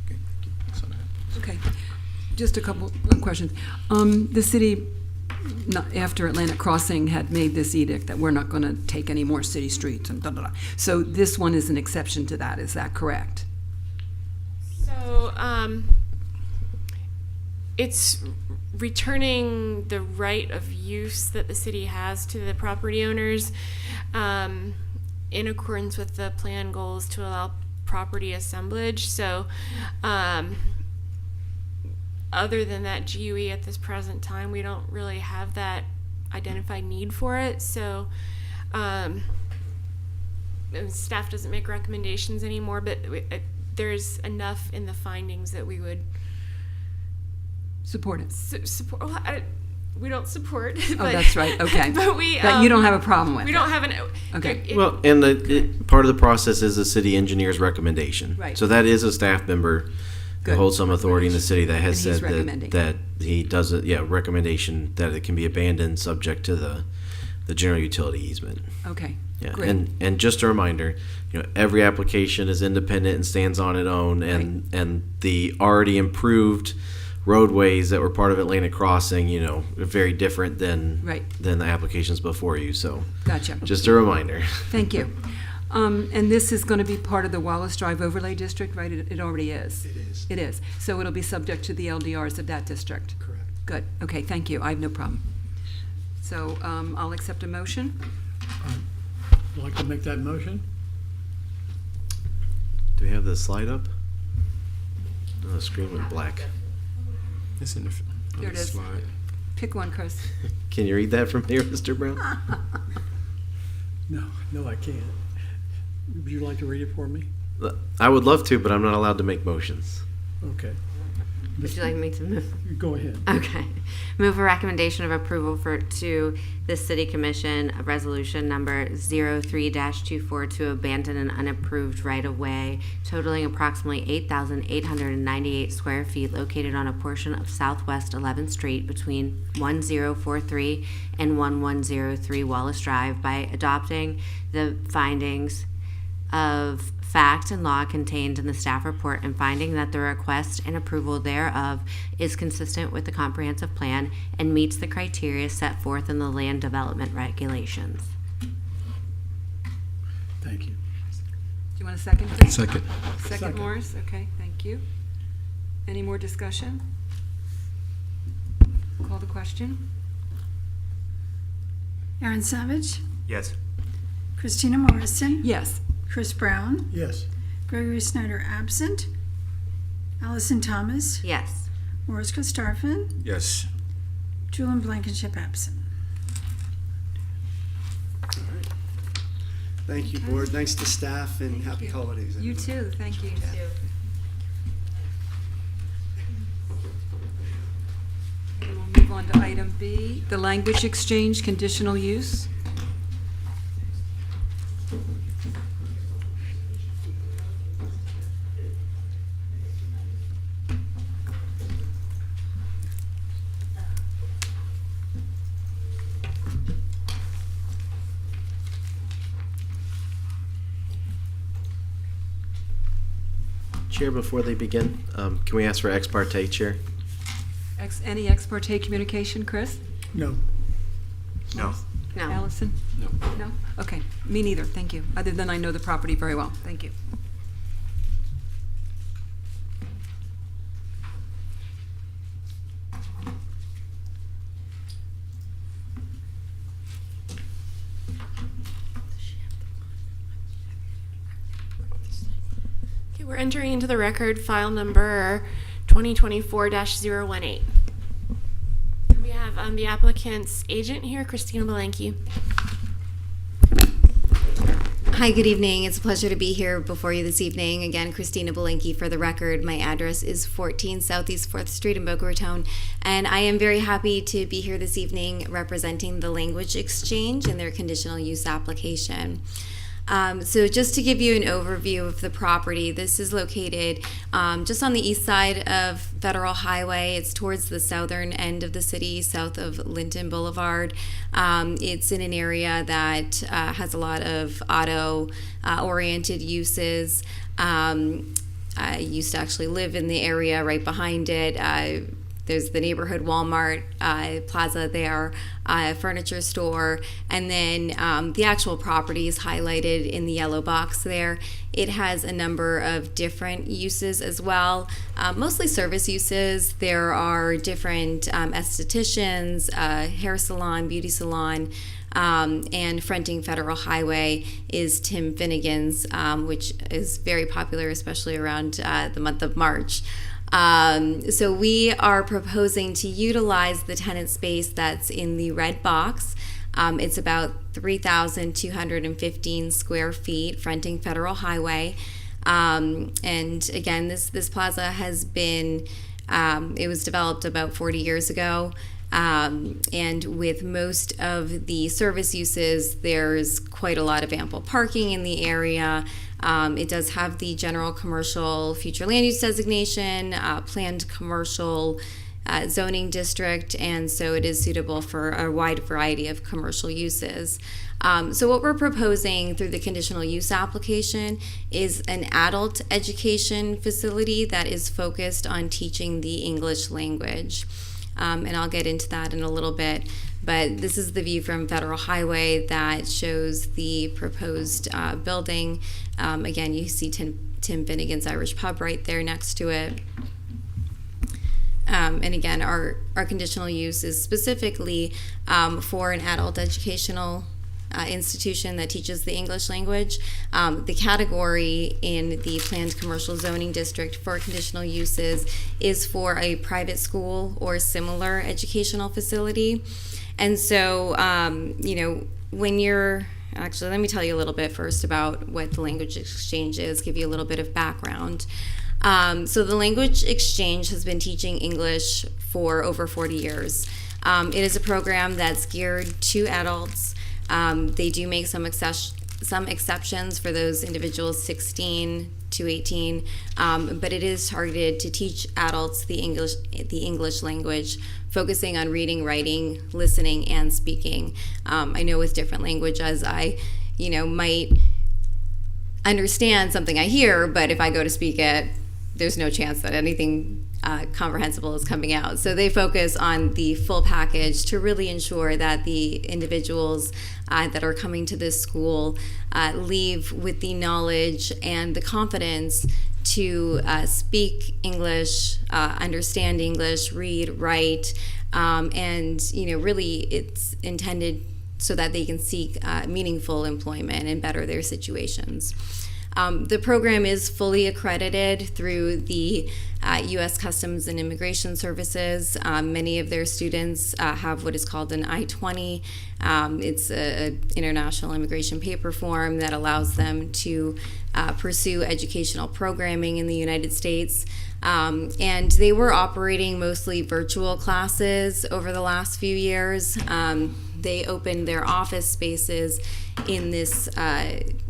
thank you. That's all I have. Okay, just a couple of questions. The city, after Atlantic Crossing had made this edict that we're not going to take any more city streets and da-da-da. So this one is an exception to that, is that correct? So it's returning the right of use that the city has to the property owners in accordance with the plan goals to allow property assemblage. So other than that GUE at this present time, we don't really have that identified need for it. So staff doesn't make recommendations anymore, but there's enough in the findings that we would Support it. support. Well, we don't support. Oh, but, that's right, okay. But we That you don't have a problem with We it. don't have an. Okay. Well, and part of the process is the city engineer's recommendation. Right. So that is a staff member who Good. holds some authority in the city that has And he's said recommending. that he does it, recommendation that it can be abandoned subject to the general utility easement. Okay, Yeah, great. and just a reminder, every application is independent and stands on its own, and the already improved roadways that were part of Atlantic Crossing, are very different than Right. than the applications before you. So Gotcha. just a reminder. Thank you. And this is going to be part of the Wallace Drive Overlay District, right? It already is. It is. It is. So it'll be subject to the LDRs of that district. Correct. Good. Okay, thank you. I have no problem. So I'll accept a motion. I'd like to make that motion. Do we have the slide up? Oh, the screen went black. It's in the on There it the is. slide. Pick one, Chris. Can you read that from here, Mr. Brown? No, I can't. Would you like to read it for me? I would love to, but I'm not allowed to make motions. Okay. Would you like me to move? Go ahead. Okay. Move a recommendation of approval to the City Commission of Resolution number 03-24 to abandon an unapproved right-of-way totaling approximately 8,898 square feet located on a portion of Southwest 11th Street between 1043 and 1103 Wallace Drive by adopting the findings of fact and law contained in the staff report and finding that the request and approval thereof is consistent with the comprehensive plan and meets the criteria set forth in the land development regulations. Do Thank you. you want a second, please? Second. Second, Morris? Okay, thank you. Any more discussion? Call the question. Aaron Savage, Yes. Christina Morrison, Yes. Chris Brown, Yes. Gregory Snyder absent, Allison Thomas, Yes. Morris Costarfin, Yes. Julian Blankenship absent. Thank you, board. Thanks to staff and happy you. holidays. You everyone. too, thank you. Agenda item B, the language exchange conditional use. Chair, before they begin, can we ask for ex parte, Chair? Any ex parte communication, Chris? No. No. No. Allison? No. No? Okay, me neither, thank you. Other than I know the property very well, thank you. Okay, we're entering into the record file number 2024-018. We have the applicant's agent here, Christina Malenke. Hi, good evening. It's a pleasure to be here before you this evening. Again, Christina Belinky for the record. My address is 14 Southeast 4th Street in Boca Raton, and I am very happy to be here this evening representing the Language Exchange and their conditional use application. So just to give you an overview of the property, this is located just on the east side of Federal Highway. It's towards the southern end of the city, south of Linton Boulevard. It's in an area that has a lot of auto-oriented uses. I used to actually live in the area right behind it. There's the neighborhood Walmart plaza there, furniture store, and then the actual property is highlighted in the yellow box there. It has a number of different uses as well, mostly service uses. There are different estheticians, hair salon, beauty salon, and fronting Federal Highway is Tim Finnegan's, which is very popular, especially around the month of March. So we are proposing to utilize the tenant space that's in the red box. It's about 3,215 square feet fronting Federal Highway. And again, this plaza has been, it was developed about 40 years ago. And with most of the service uses, there's quite a lot of ample parking in the area. It does have the general commercial future land use designation, planned commercial zoning district, and so it is suitable for a wide variety of commercial uses. So what we're proposing through the conditional use application is an adult education facility that is focused on teaching the English language. And I'll get into that in a little bit. But this is the view from Federal Highway that shows the proposed building. Again, you see Tim Finnegan's Irish Pub right there next to it. And again, our conditional use is specifically for an adult educational institution that teaches the English language. The category in the planned commercial zoning district for conditional uses is for a private school or similar educational facility. And so, when you're, actually, let me tell you a little bit first about what the language exchange is, give you a little bit of background. So the language exchange has been teaching English for over 40 years. It is a program that's geared to adults. They do make some exceptions for those individuals 16 to 18, but it is targeted to teach adults the English language, focusing on reading, writing, listening, and speaking. I know with different languages, I, might understand something I hear, but if I go to speak it, there's no chance that anything comprehensible is coming out. So they focus on the full package to really ensure that the individuals that are coming to this school leave with the knowledge and the confidence to speak English, understand English, read, write, and really it's intended so that they can seek meaningful employment and better their situations. The program is fully accredited through the U.S. Customs and Immigration Services. Many of their students have what is called an I-20. It's an international immigration paper form that allows them to pursue educational programming in the United States. And they were operating mostly virtual classes over the last few years. They opened their office spaces in this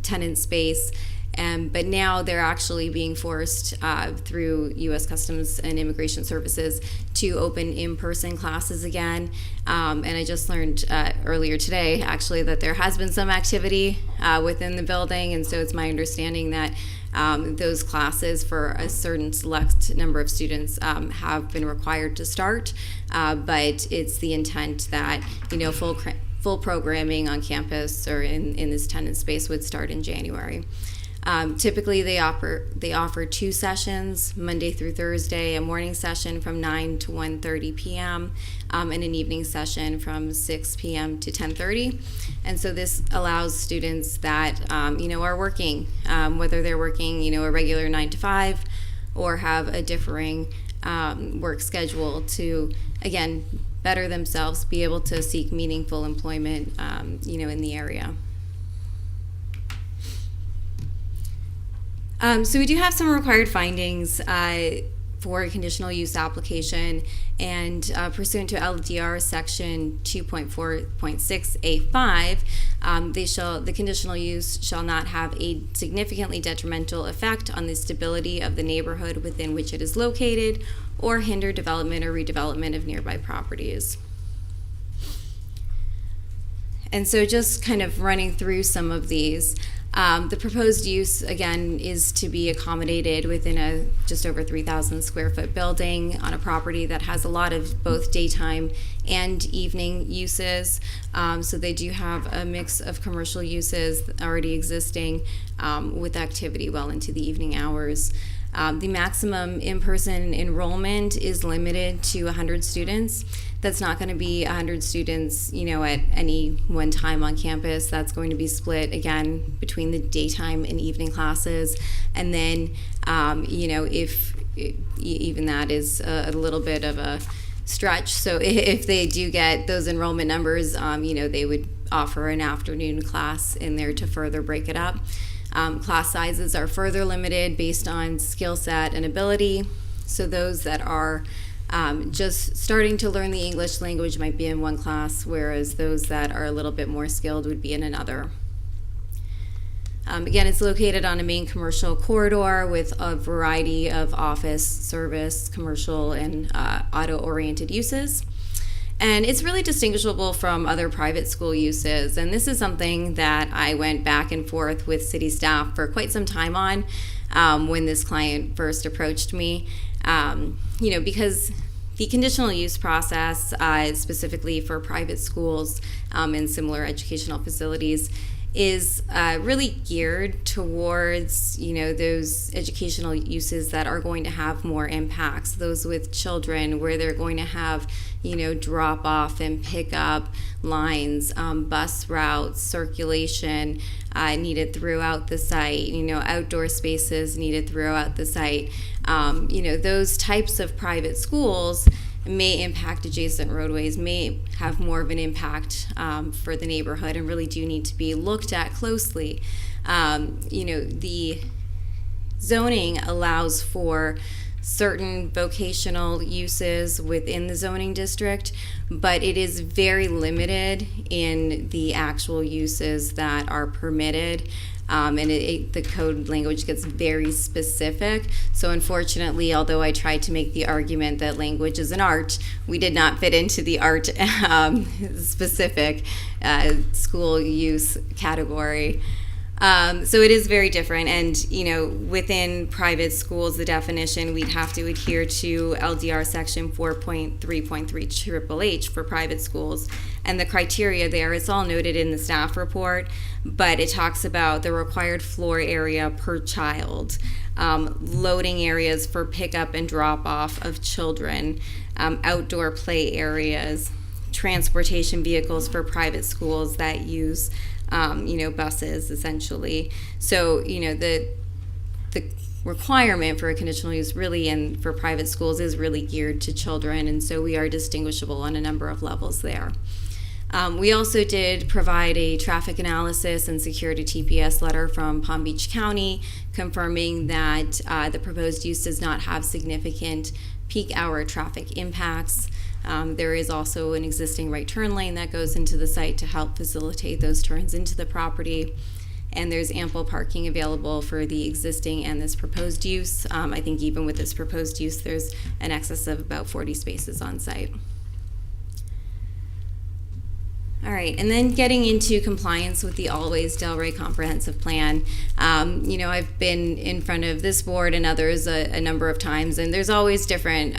tenant space, but now they're actually being forced through U.S. Customs and Immigration Services to open in-person classes again. And I just learned earlier today, actually, that there has been some activity within the building, and so it's my understanding that those classes for a certain select number of students have been required to start, but it's the intent that, full programming on campus or in this tenant space would start in January. Typically, they offer 2 sessions, Monday through Thursday, a morning session from 9 to 1:30 p.m., and an evening session from 6 p.m. to 10:30. And so this allows students that, are working, whether they're working, a regular 9 to 5 or have a differing work schedule to, again, better themselves, be able to seek meaningful employment, in the area. So we do have some required findings for a conditional use application, and pursuant to LDR section 2.4.6A5, the conditional use shall not have a significantly detrimental effect on the stability of the neighborhood within which it is located, or hinder development or redevelopment of nearby properties. And so just kind of running through some of these, the proposed use, again, is to be accommodated within a just over 3,000 square foot building on a property that has a lot of both daytime and evening uses. So they do have a mix of commercial uses already existing with activity well into the evening hours. The maximum in-person enrollment is limited to 100 students. That's not going to be 100 students, at any one time on campus. That's going to be split, again, between the daytime and evening classes. And then, if even that is a little bit of a stretch. So if they do get those enrollment numbers, they would offer an afternoon class in there to further break it up. Class sizes are further limited based on skill set and ability. So those that are just starting to learn the English language might be in one class, whereas those that are a little bit more skilled would be in another. Again, it's located on a main commercial corridor with a variety of office, service, commercial, and auto-oriented uses. And it's really distinguishable from other private school uses. And this is something that I went back and forth with city staff for quite some time on when this client first approached me. Because the conditional use process, specifically for private schools and similar educational facilities, is really geared towards, those educational uses that are going to have more impacts, those with children, where they're going to have, drop off and pick up lines, bus routes, circulation needed throughout the site, outdoor spaces needed throughout the site. Those types of private schools may impact adjacent roadways, may have more of an impact for the neighborhood, and really do need to be looked at closely. The zoning allows for certain vocational uses within the zoning district, but it is very limited in the actual uses that are permitted. And the code language gets very specific. So unfortunately, although I tried to make the argument that language is an art, we did not fit into the art specific school use category. So it is very different. And, within private schools, the definition, we'd have to adhere to LDR section 4.3.3 H for private schools. And the criteria there, it's all noted in the staff report, but it talks about the required floor area per child, loading areas for pickup and drop off of children, outdoor play areas, transportation vehicles for private schools that use, buses essentially. So, the requirement for a conditional use really and for private schools is really geared to children, and so we are distinguishable on a number of levels there. We also did provide a traffic analysis and secured a TPS letter from Palm Beach County confirming that the proposed use does not have significant peak hour traffic impacts. There is also an existing right turn lane that goes into the site to help facilitate those turns into the property. And there's ample parking available for the existing and this proposed use. I think even with this proposed use, there's an excess of about 40 spaces on site. All right, and then getting into compliance with the Always Delray Comprehensive Plan. I've been in front of this board and others a number of times, and there's always different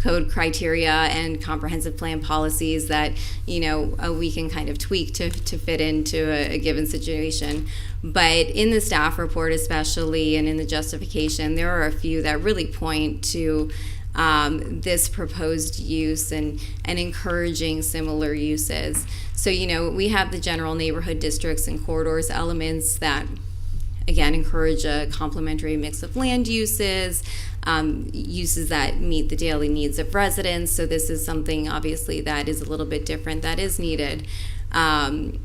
code criteria and comprehensive plan policies that, we can kind of tweak to fit into a given situation. But in the staff report especially, and in the justification, there are a few that really point to this proposed use and encouraging similar uses. So, we have the general neighborhood districts and corridors elements that, again, encourage a complementary mix of land uses, uses that meet the daily needs of residents. So this is something, obviously, that is a little bit different, that is needed. And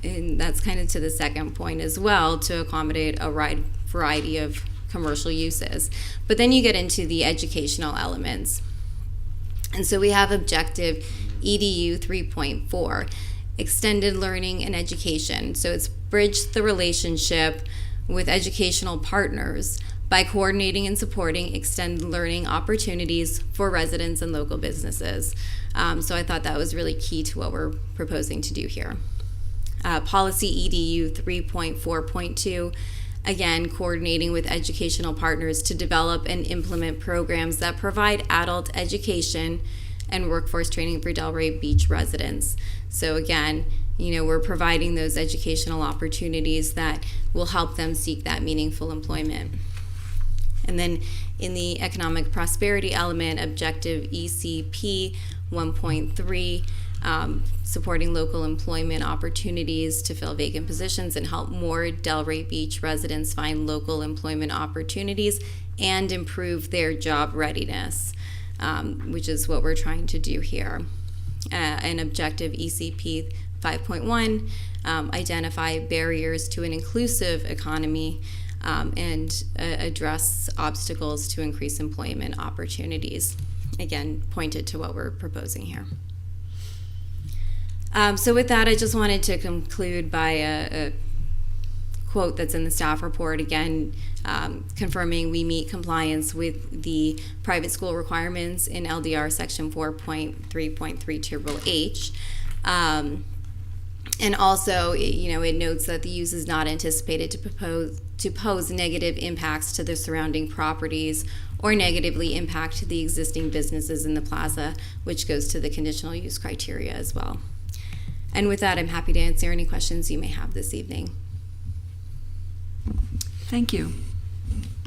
that's kind of to the second point as well, to accommodate a wide variety of commercial uses. But then you get into the educational elements. And so we have objective EDU 3.4, extended learning and education. So it's bridge the relationship with educational partners by coordinating and supporting extended learning opportunities for residents and local businesses. So I thought that was really key to what we're proposing to do here. Policy EDU 3.4.2, again, coordinating with educational partners to develop and implement programs that provide adult education and workforce training for Delray Beach residents. So again, we're providing those educational opportunities that will help them seek that meaningful employment. And then in the economic prosperity element, objective ECP 1.3, supporting local employment opportunities to fill vacant positions and help more Delray Beach residents find local employment opportunities and improve their job readiness, which is what we're trying to do here. And objective ECP 5.1, identify barriers to an inclusive economy and address obstacles to increase employment opportunities. Again, pointed to what we're proposing here. So with that, I just wanted to conclude by a quote that's in the staff report, again, confirming we meet compliance with the private school requirements in LDR section 4.3.3 H. And also, it notes that the use is not anticipated to pose negative impacts to the surrounding properties or negatively impact the existing businesses in the plaza, which goes to the conditional use criteria as well. And with that, I'm happy to answer any questions you may have this evening. Thank you.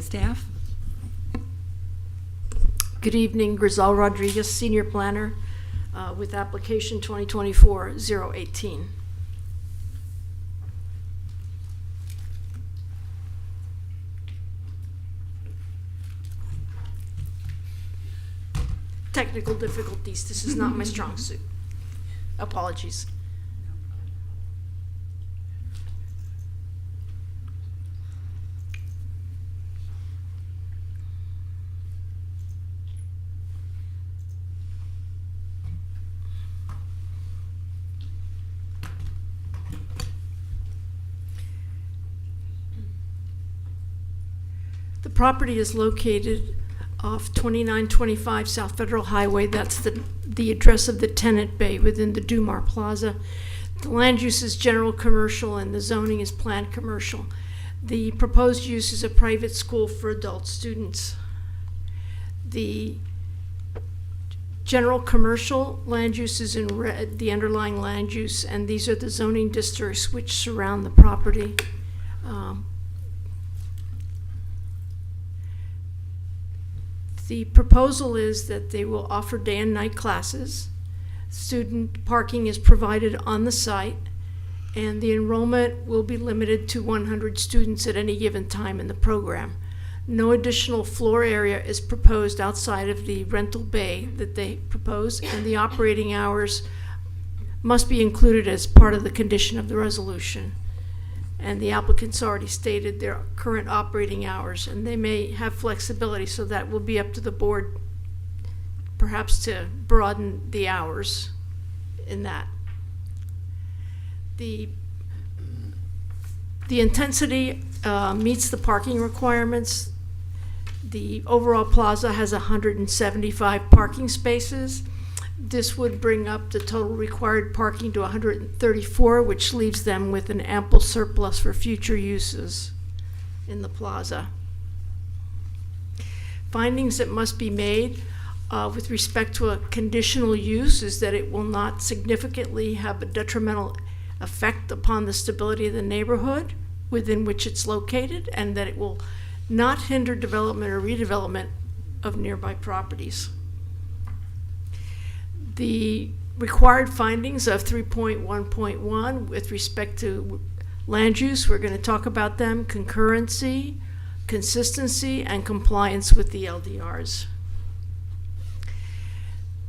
Staff? Good evening, Grisel Rodriguez, Senior Planner with application 2024-018. Technical difficulties. This is not my strong suit. Apologies. The property is located off 2925 South Federal Highway. That's the address of the tenant bay within the Dumar Plaza. The land use is general commercial and the zoning is planned commercial. The proposed use is a private school for adult students. The general commercial land use is in red, the underlying land use, and these are the zoning districts which surround the property. The proposal is that they will offer day and night classes. Student parking is provided on the site, and the enrollment will be limited to 100 students at any given time in the program. No additional floor area is proposed outside of the rental bay that they propose, and the operating hours must be included as part of the condition of the resolution. And the applicants already stated their current operating hours, and they may have flexibility, so that will be up to the board perhaps to broaden the hours in that. The intensity meets the parking requirements. The overall plaza has 175 parking spaces. This would bring up the total required parking to 134, which leaves them with an ample surplus for future uses in the plaza. Findings that must be made with respect to a conditional use is that it will not significantly have a detrimental effect upon the stability of the neighborhood within which it's located, and that it will not hinder development or redevelopment of nearby properties. The required findings of 3.1.1 with respect to land use, we're going to talk about them: concurrency, consistency, and compliance with the LDRs.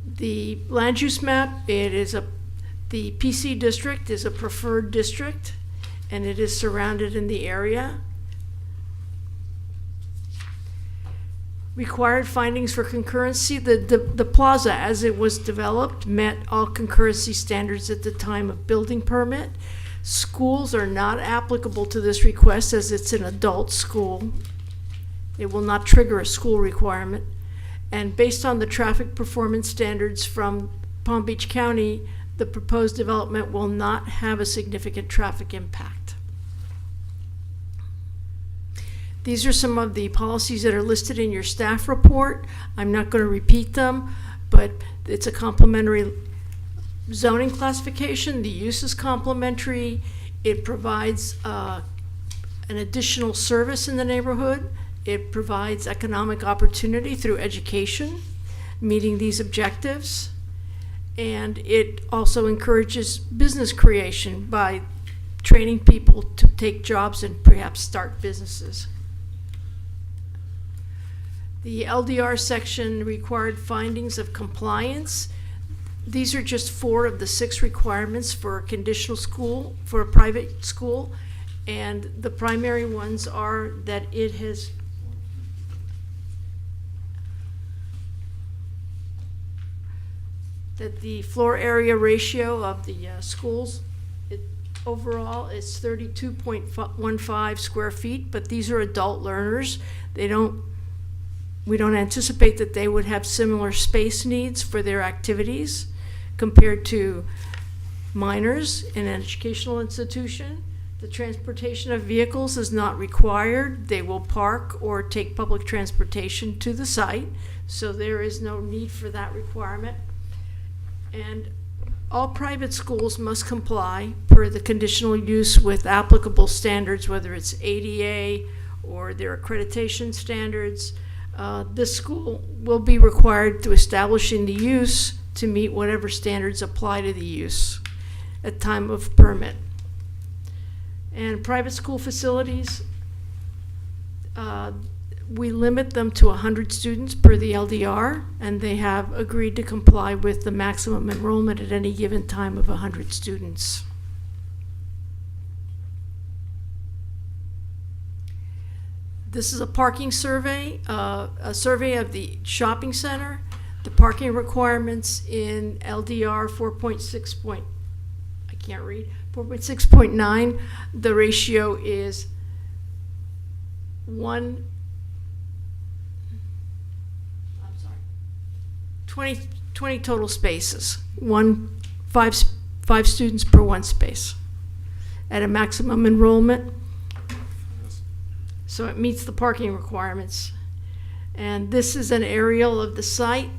The land use map, the PC district is a preferred district, and it is surrounded in the area. Required findings for concurrency, the plaza as it was developed met all concurrency standards at the time of building permit. Schools are not applicable to this request as it's an adult school. It will not trigger a school requirement. And based on the traffic performance standards from Palm Beach County, the proposed development will not have a significant traffic impact. These are some of the policies that are listed in your staff report. I'm not going to repeat them, but it's a complementary zoning classification. The use is complementary. It provides an additional service in the neighborhood. It provides economic opportunity through education, meeting these objectives. And it also encourages business creation by training people to take jobs and perhaps start businesses. The LDR section required findings of compliance. These are just 4 of the 6 requirements for a conditional school, for a private school. And the primary ones are that it has that the floor area ratio of the schools overall is 32.15 square feet, but these are adult learners. We don't anticipate that they would have similar space needs for their activities compared to minors in an educational institution. The transportation of vehicles is not required. They will park or take public transportation to the site, so there is no need for that requirement. And all private schools must comply per the conditional use with applicable standards, whether it's ADA or their accreditation standards. This school will be required to establishing the use to meet whatever standards apply to the use at time of permit. And private school facilities, we limit them to 100 students per the LDR, and they have agreed to comply with the maximum enrollment at any given time of 100 students. This is a parking survey, a survey of the shopping center. The parking requirements in LDR 4.6.9, the ratio is 20 total spaces, five students per 1 space at a maximum enrollment. So it meets the parking requirements. And this is an aerial of the site.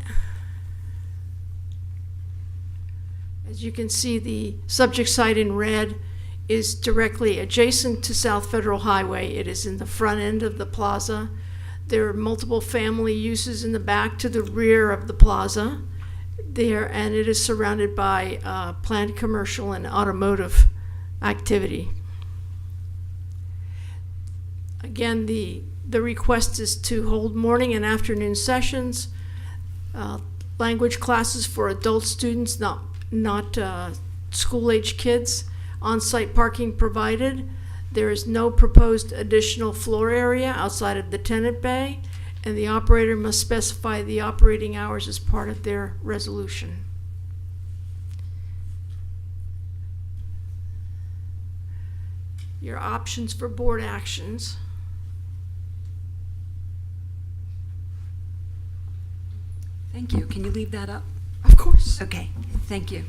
As you can see, the subject site in red is directly adjacent to South Federal Highway. It is in the front end of the plaza. There are multiple family uses in the back to the rear of the plaza. there, and it is surrounded by planned commercial and automotive activity. Again, the request is to hold morning and afternoon sessions, language classes for adult students, not school-age kids, on-site parking provided. There is no proposed additional floor area outside of the tenant bay, and the operator must specify the operating hours as part of their resolution. Your options for board actions. Thank you. Can you leave that up? Of course. Okay, thank you.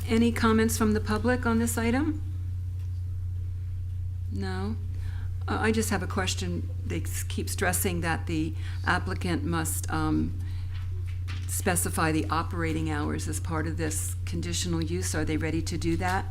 Any comments from the public on this item? No? I just have a question. They keep stressing that the applicant must specify the operating hours as part of this conditional use. Are they ready to do that?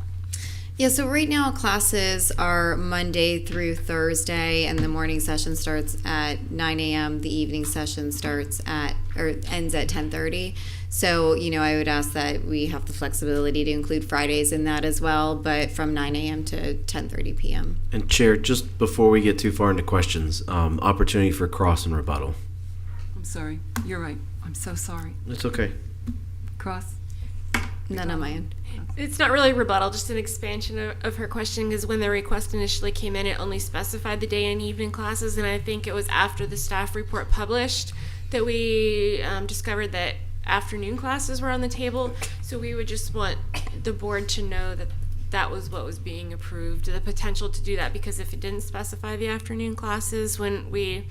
Yeah, so right now classes are Monday through Thursday, and the morning session starts at 9 a.m. The evening session ends at 10:30. So, I would ask that we have the flexibility to include Fridays in that as well, but from 9 a.m. to 10:30 p.m. And Chair, just before we get too far into questions, opportunity for cross and rebuttal. I'm sorry. You're right. I'm so sorry. It's okay. Cross? None on my end. It's not really rebuttal, just an expansion of her question, because when the request initially came in, it only specified the day and evening classes, and I think it was after the staff report published that we discovered that afternoon classes were on the table. So we would just want the board to know that that was what was being approved, the potential to do that, because if it didn't specify the afternoon classes when we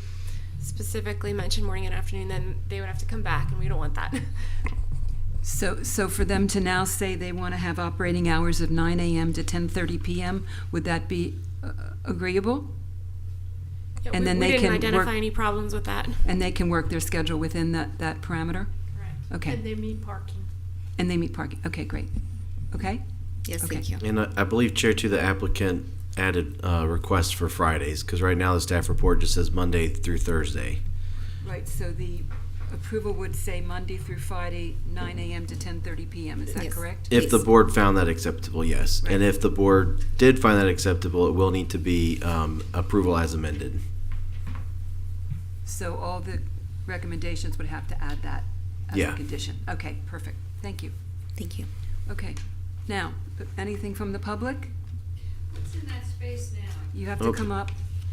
specifically mentioned morning and afternoon, then they would have to come back, and we don't want that. So for them to now say they want to have operating hours of 9 a.m. to 10:30 p.m., would that be agreeable? Yeah, And we, then we they didn't can identify work- any problems with that. And they can work their schedule within that parameter? Correct. Okay. And they meet parking. And they meet parking. Okay, great. Okay? Yes, Okay. thank you. And I believe, Chair, too, the applicant added requests for Fridays, because right now the staff report just says Monday through Thursday. Right, so the approval would say Monday through Friday, 9 a.m. to 10:30 p.m. Is that Yes. correct? If the board found that acceptable, yes. And Right. if the board did find that acceptable, it will need to be approval as amended. So all the recommendations would have to add that as a Yeah. condition? Okay, perfect. Thank you. Thank you. Okay. Now, anything from the public? What's in that space now? You have to Okay. come up.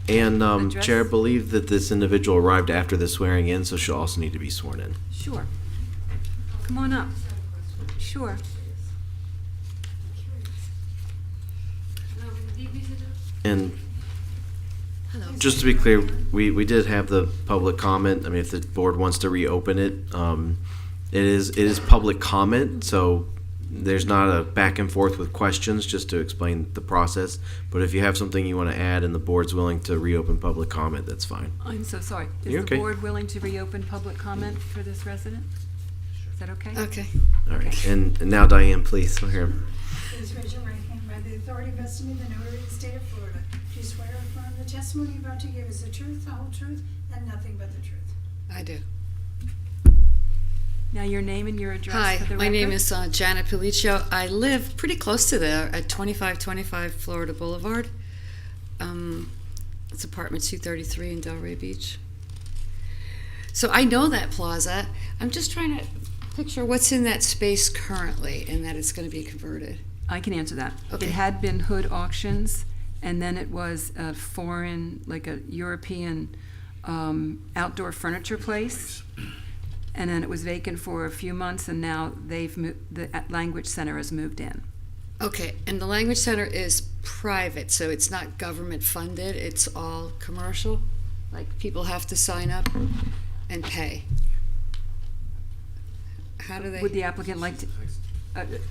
And Address? Chair, I believe that this individual arrived after the swearing in, so she'll also need to be sworn in. Sure. Come on up. Sure. And just to be clear, we did have the public comment. I mean, if the board wants to reopen it, it is public comment, so there's not a back and forth with questions, just to explain the process. But if you have something you want to add and the board's willing to reopen public comment, that's fine. I'm so sorry. Is You're the okay. board willing to reopen public comment for this resident? Is that okay? Okay. All right. And now Diane, please. We'll hear him. Please raise your right hand. By the authority vested in me, the notary of the state of Florida, do you swear or affirm the testimony you're about to give is the truth, the whole truth, and nothing but the truth? I do. Now, your name and your address Hi, for the record? my name is Janet Pilicio. I live pretty close to there at 2525 Florida Boulevard. It's apartment 233 in Delray Beach. So I know that plaza. I'm just trying to picture what's in that space currently and that it's going to be converted. I can answer that. Okay. It had been Hood Auctions, and then it was a foreign, like a European outdoor furniture place. And then it was vacant for a few months, and now the Language Center has moved in. Okay, and the Language Center is private, so it's not government funded, it's all commercial? Like people have to sign up and pay? How do they? Would the applicant like to? I think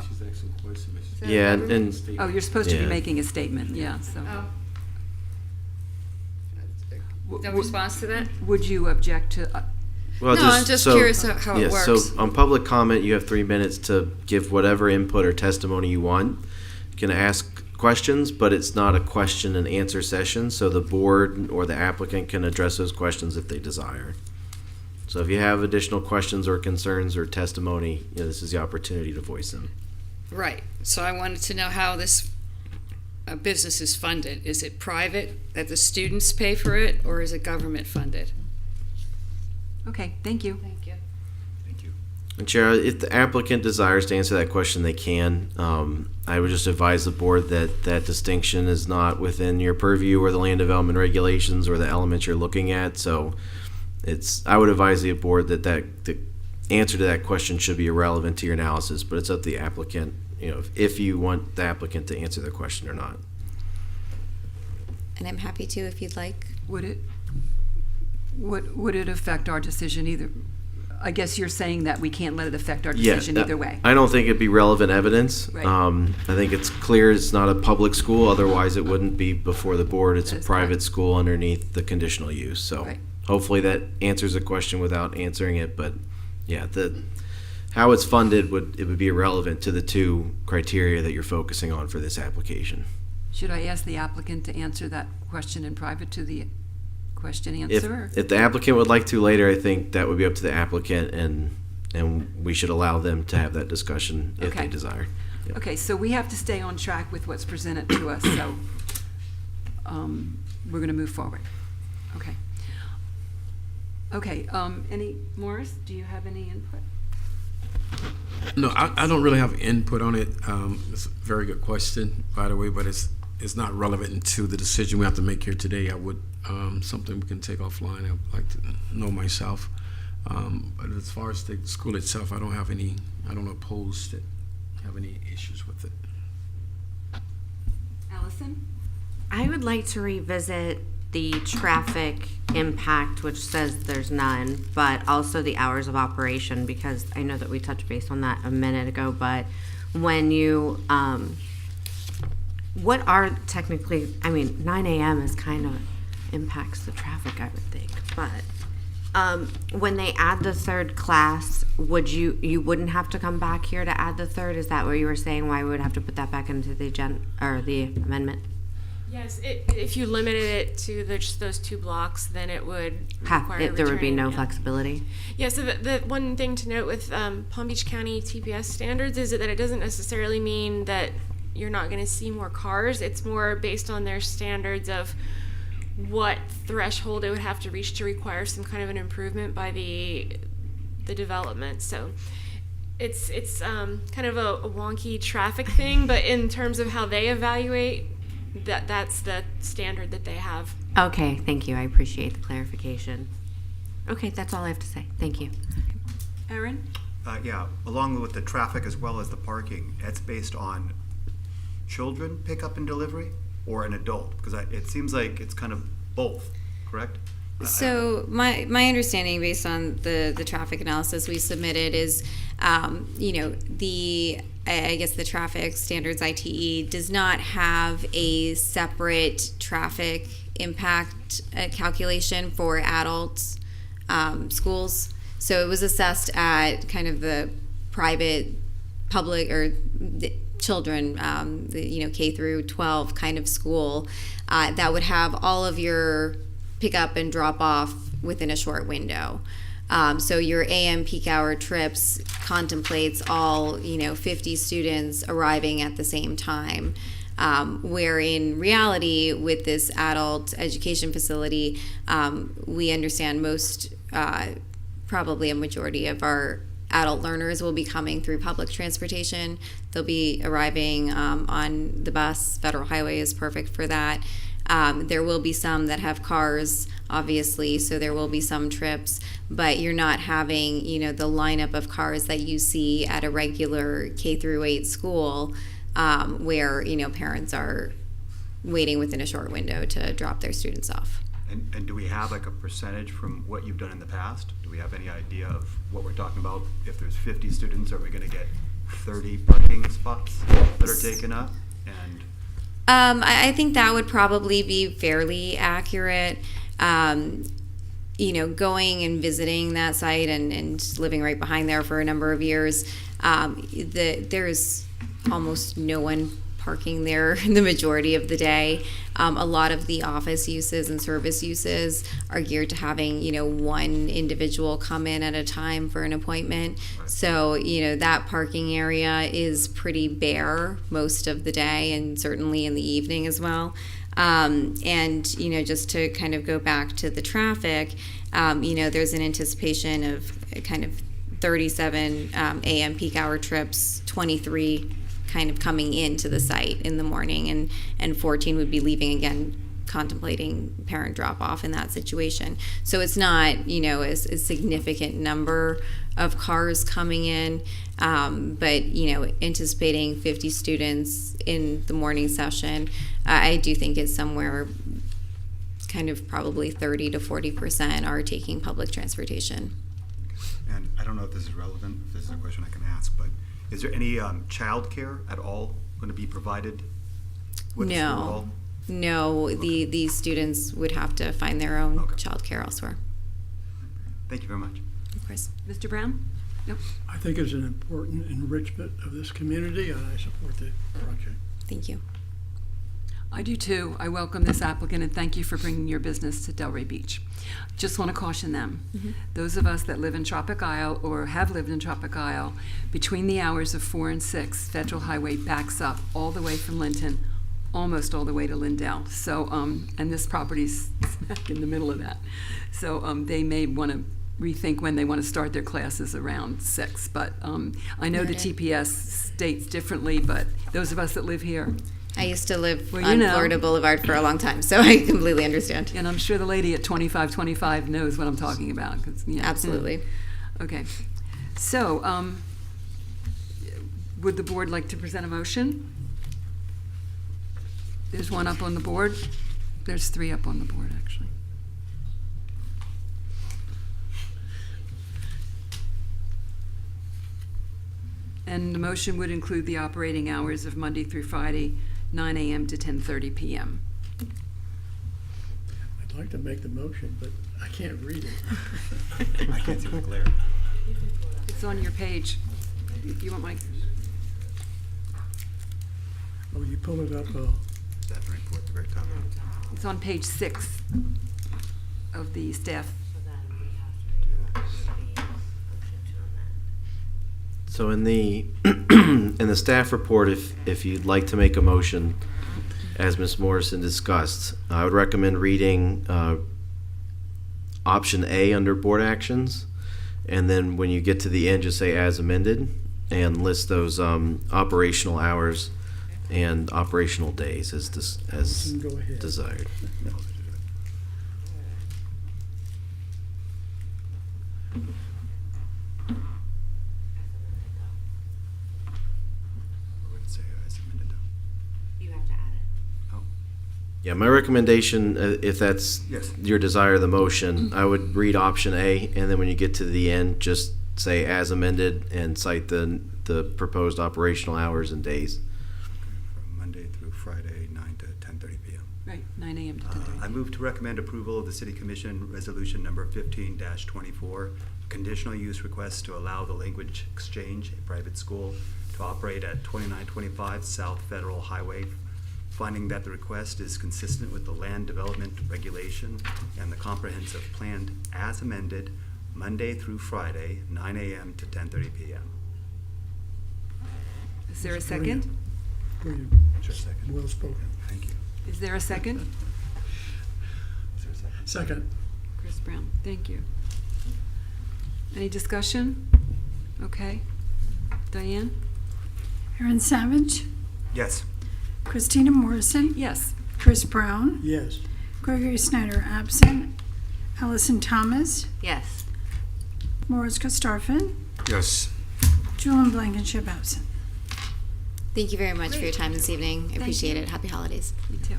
she's asking a question. Yeah, and Oh, you're supposed to be Yeah. making a statement, yeah, so. No response to that? Would you object to, well, No, I'm just curious how it yeah, works. So on public comment, you have 3 minutes to give whatever input or testimony you want. You can ask questions, but it's not a question and answer session, so the board or the applicant can address those questions if they desire. So if you have additional questions or concerns or testimony, this is the opportunity to voice them. Right. So I wanted to know how this business is funded. Is it private, that the students pay for it, or is it government funded? Okay, thank you. Thank you. And Chair, if the applicant desires to answer that question, they can. I would just advise the board that that distinction is not within your purview or the land development regulations or the elements you're looking at. So I would advise the board that the answer to that question should be irrelevant to your analysis, but it's up to the applicant, if you want the applicant to answer the question or not. And I'm happy to if you'd like. Would it affect our decision either? I guess you're saying that we can't let it affect our decision either way. I don't think it'd be relevant evidence. Right. I think it's clear it's not a public school, otherwise it wouldn't be before the board. It's a private school underneath the conditional use. So Right. hopefully that answers the question without answering it. But yeah, how it's funded would be irrelevant to the two criteria that you're focusing on for this application. Should I ask the applicant to answer that question in private to the question answerer? If the applicant would like to later, I think that would be up to the applicant, and we should allow them to have that discussion if Okay. they desire. Yeah. Okay, so we have to stay on track with what's presented to us, so we're going to move forward. Okay. Okay, Morris, do you have any input? No, I don't really have input on it. It's a very good question, by the way, but it's not relevant to the decision we have to make here today. I would something we can take offline. I'd like to know myself. But as far as the school itself, I don't oppose it. Have any issues with it. Allison? I would like to revisit the traffic impact, which says there's none, but also the hours of operation, because I know that we touched base on that a minute ago, but when you, what are technically, 9 a.m. is kind of impacts the traffic, I would think, but when they add the third class, you wouldn't have to come back here to add the third? Is that what you were saying, why we would have to put that back into the the amendment? Yes, if you limited it to just those two blocks, then it would require There would be returning, no yeah. flexibility? Yeah, so the one thing to note with Palm Beach County TPS standards is that it doesn't necessarily mean that you're not going to see more cars. It's more based on their standards of what threshold it would have to reach to require some kind of an improvement by the development. So it's kind of a wonky traffic thing, but in terms of how they evaluate, that's the standard that they have. Okay, thank you. I appreciate the clarification. Okay, that's all I have to say. Thank you. Aaron? Yeah, along with the traffic as well as the parking, it's based on children pickup and delivery or an adult? Because it seems like it's kind of both, correct? So my understanding, based on the traffic analysis we submitted, is I guess the traffic standards ITE does not have a separate traffic impact calculation for adults schools. So it was assessed at kind of the private, public, or the children, K through 12 kind of school that would have all of your pick up and drop off within a short window. So your AM peak hour trips contemplates all 50 students arriving at the same time, where in reality with this adult education facility, we understand most, probably a majority of our adult learners will be coming through public transportation. They'll be arriving on the bus. Federal Highway is perfect for that. There will be some that have cars, obviously, so there will be some trips, but you're not having, the lineup of cars that you see at a regular K through 8 school, where, parents are waiting within a short window to drop their students off. And do we have like a percentage from what you've done in the past? Do we have any idea of what we're talking about? If there's 50 students, are we going to get 30 parking spots that are taken up? And I think that would probably be fairly accurate. Going and visiting that site and living right behind there for a number of years, there's almost no one parking there the majority of the day. A lot of the office uses and service uses are geared to having, one individual come in at a time for an appointment. So, that parking area is pretty bare most of the day and certainly in the evening as well. And, just to kind of go back to the traffic, there's an anticipation of kind of 37 a.m. peak hour trips, 23 kind of coming into the site in the morning, and 14 would be leaving again, contemplating parent drop off in that situation. So it's not, a significant number of cars coming in, but, anticipating 50 students in the morning session, I do think it's somewhere kind of probably 30 to 40% are taking public transportation. And I don't know if this is relevant, if this is a question I can ask, but is there any childcare at all going to be provided with the school at all? No, these students would have to find their own childcare elsewhere. Thank you very much. Of course. Mr. Brown? Yep. I think it's an important enrichment of this community, and I support the project. Thank you. I do too. I welcome this applicant and thank you for bringing your business to Delray Beach. Just want to caution them. Those of us that live in Tropic Isle or have lived in Tropic Isle, between the hours of 4 and 6, Federal Highway backs up all the way from Linton, almost all the way to Lindell. So, and this property's smack in the middle of that. So they may want to rethink when they want to start their classes around 6. But I know the TPS states differently, but those of us that live here, I used to live on Florida Boulevard for a long time, so I completely understand. And I'm sure the lady at 2525 knows what I'm talking about. Absolutely. Okay. So, would the board like to present a motion? There's one up on the board. There's 3 up on the board, actually. And the motion would include the operating hours of Monday through Friday, 9 a.m. to 10:30 p.m. I'd like to make the motion, but I can't read it. I can't see the glare. It's on your page. If you want my... Oh, you pull it up. Staff report at the very top. It's on page 6 of the staff. So in the in the staff report, if you'd like to make a motion, as Ms. Morrison discussed, I would recommend reading option A under board actions, and then when you get to the end, just say as amended, and list those operational hours and operational days as desired. Yeah, my recommendation, if that's your desire of the motion, I would read option A, and then when you get to the end, just say as amended and cite the proposed operational hours and days. From Monday through Friday, 9 to 10:30 p.m. Right, 9 a.m. to 10:30. I move to recommend approval of the City Commission Resolution Number 15-24, conditional use request to allow the Language Exchange, a private school, to operate at 2925 South Federal Highway, finding that the request is consistent with the land development regulation and the comprehensive plan as amended, Monday through Friday, 9 a.m. to 10:30 p.m. Is there a second? Brilliant. Just a second. Well spoken. Thank you. Is there a second? Is there a second? Second. Chris Brown, thank you. Any discussion? Okay. Diane? Aaron Savage, Yes. Christina Morrison, Yes. Chris Brown, Yes. Gregory Snyder absent, Allison Thomas, Yes. Morris Kostarfin, Yes. Julian Blankenship absent. Thank you very much for your time this evening. I appreciate you. it. Happy holidays. Me too.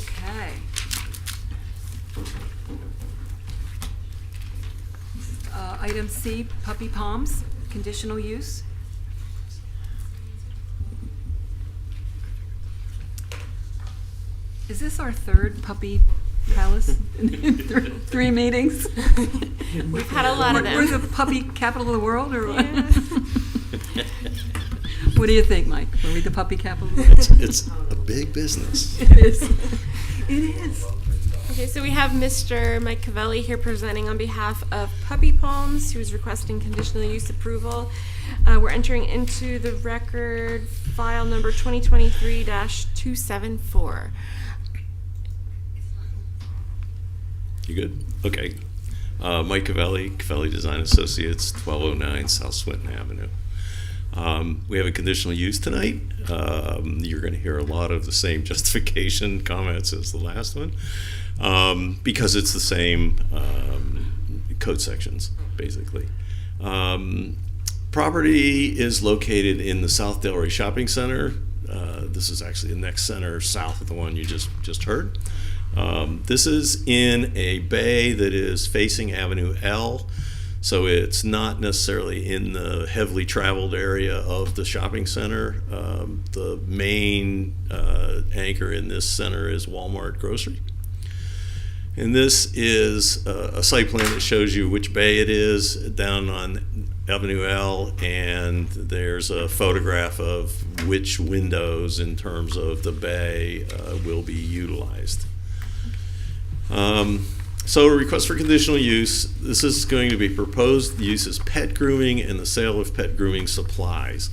Okay. Item C, Puppy Palms, conditional use. Is this our third puppy palace in three meetings? We've had a lot of We're them. the puppy capital of the world, or what? Yeah. What do you think, Mike? Are we the puppy capital of the world? It's a big business. It is. It is. Okay, so we have Mr. Mike Cavelli here presenting on behalf of Puppy Palms, who is requesting conditional use approval. We're entering into the record file number 2023-274. You good? Okay. Mike Cavelli, Cavelli Design Associates, 1209 South Swinton Avenue. We have a conditional use tonight. You're going to hear a lot of the same justification comments as the last one, because it's the same code sections, basically. Property is located in the South Delray Shopping Center. This is actually the next center south of the one you just heard. This is in a bay that is facing Avenue L, so it's not necessarily in the heavily traveled area of the shopping center. The main anchor in this center is Walmart Grocery. And this is a site plan that shows you which bay it is down on Avenue L, and there's a photograph of which windows in terms of the bay will be utilized. So a request for conditional use, this is going to be proposed use as pet grooming and the sale of pet grooming supplies.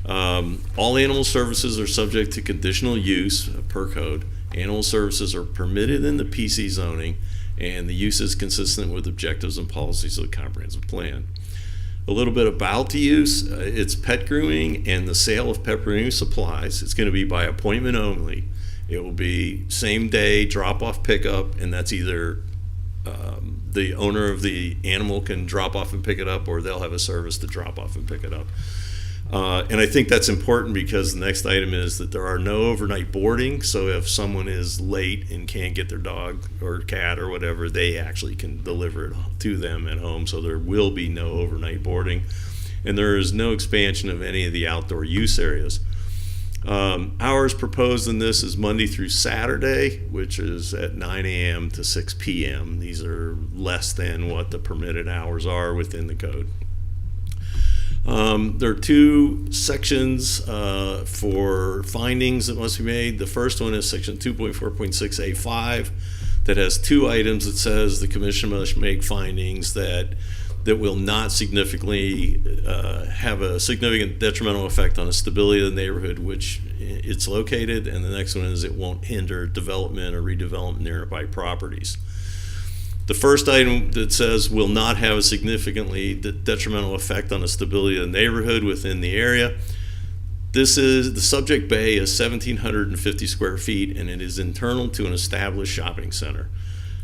All animal services are subject to conditional use per code. Animal services are permitted in the PC zoning, and the use is consistent with objectives and policies of the comprehensive plan. A little bit about the use, it's pet grooming and the sale of pet grooming supplies. It's going to be by appointment only. It will be same day drop-off pickup, and that's either the owner of the animal can drop off and pick it up, or they'll have a service to drop off and pick it up. And I think that's important because the next item is that there are no overnight boarding. So if someone is late and can't get their dog or cat or whatever, they actually can deliver it to them at home. So there will be no overnight boarding. And there is no expansion of any of the outdoor use areas. Hours proposed in this is Monday through Saturday, which is at 9 a.m. to 6 p.m. These are less than what the permitted hours are within the code. There are two sections for findings that must be made. The first one is section 2.4.6A5 that has two items that says the commission must make findings that will not significantly have a significant detrimental effect on the stability of the neighborhood which it's located, and the next one is it won't hinder development or redevelopment nearby properties. The first item that says will not have a significantly detrimental effect on the stability of the neighborhood within the area. This is, the subject bay is 1,750 square feet, and it is internal to an established shopping center.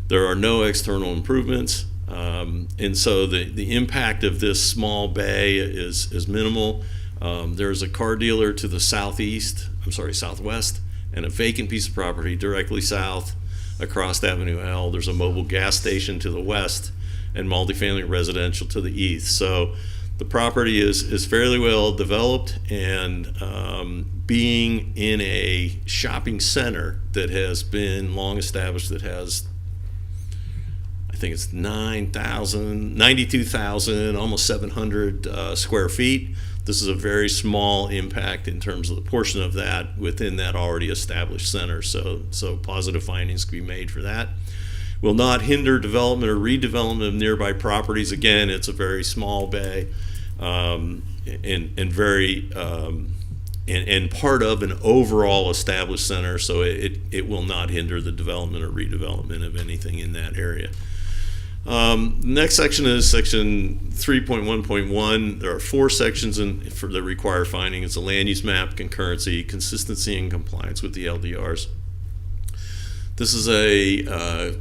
There are no external improvements. And so the impact of this small bay is minimal. There's a car dealer to the southwest, and a vacant piece of property directly south across Avenue L. There's a mobile gas station to the west and multifamily residential to the east. So the property is fairly well developed, and being in a shopping center that has been long established, that has, I think it's 92,000, almost 700 square feet. This is a very small impact in terms of the portion of that within that already established center. So positive findings can be made for that. Will not hinder development or redevelopment of nearby properties. Again, it's a very small bay, and part of an overall established center. So it will not hinder the development or redevelopment of anything in that area. Next section is section 3.1.1. There are four sections for the required finding. It's a land use map, concurrency, consistency, and compliance with the LDRs. This is a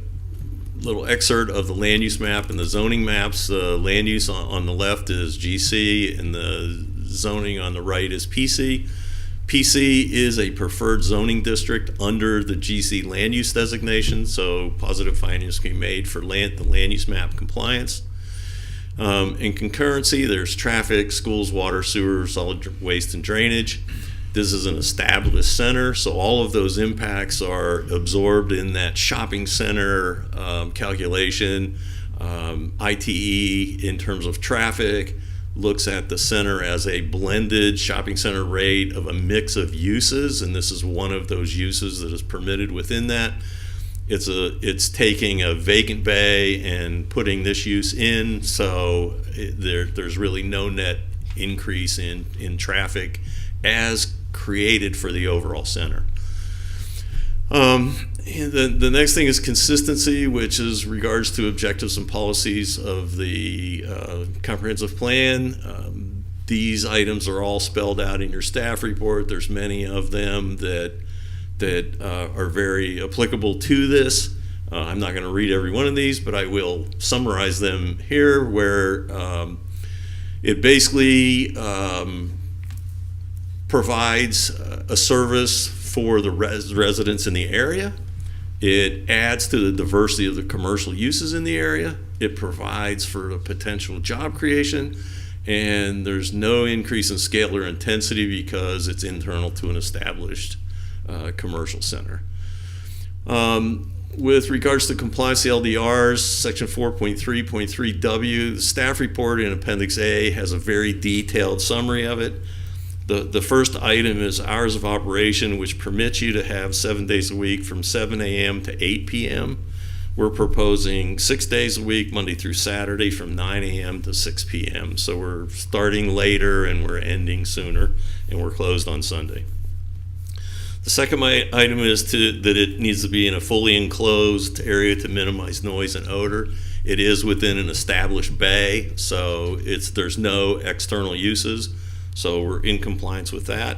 little excerpt of the land use map and the zoning maps. The land use on the left is GC, and the zoning on the right is PC. PC is a preferred zoning district under the GC land use designation, so positive findings can be made for the land use map compliance. In concurrency, there's traffic, schools, water, sewer, solid waste, and drainage. This is an established center, so all of those impacts are absorbed in that shopping center calculation. ITE in terms of traffic looks at the center as a blended shopping center rate of a mix of uses, and this is one of those uses that is permitted within that. It's taking a vacant bay and putting this use in, so there's really no net increase in traffic as created for the overall center. And the next thing is consistency, which is regards to objectives and policies of the comprehensive plan. These items are all spelled out in your staff report. There's many of them that are very applicable to this. I'm not going to read every one of these, but I will summarize them here, where it basically provides a service for the residents in the area. It adds to the diversity of the commercial uses in the area. It provides for a potential job creation, and there's no increase in scale or intensity because it's internal to an established commercial center. With regards to compliance to LDRs, section 4.3.3W, the staff report in Appendix A has a very detailed summary of it. The first item is hours of operation, which permits you to have 7 days a week from 7 a.m. to 8 p.m. We're proposing 6 days a week, Monday through Saturday, from 9 a.m. to 6 p.m. So we're starting later and we're ending sooner, and we're closed on Sunday. The second item is that it needs to be in a fully enclosed area to minimize noise and odor. It is within an established bay, so there's no external uses. So we're in compliance with that.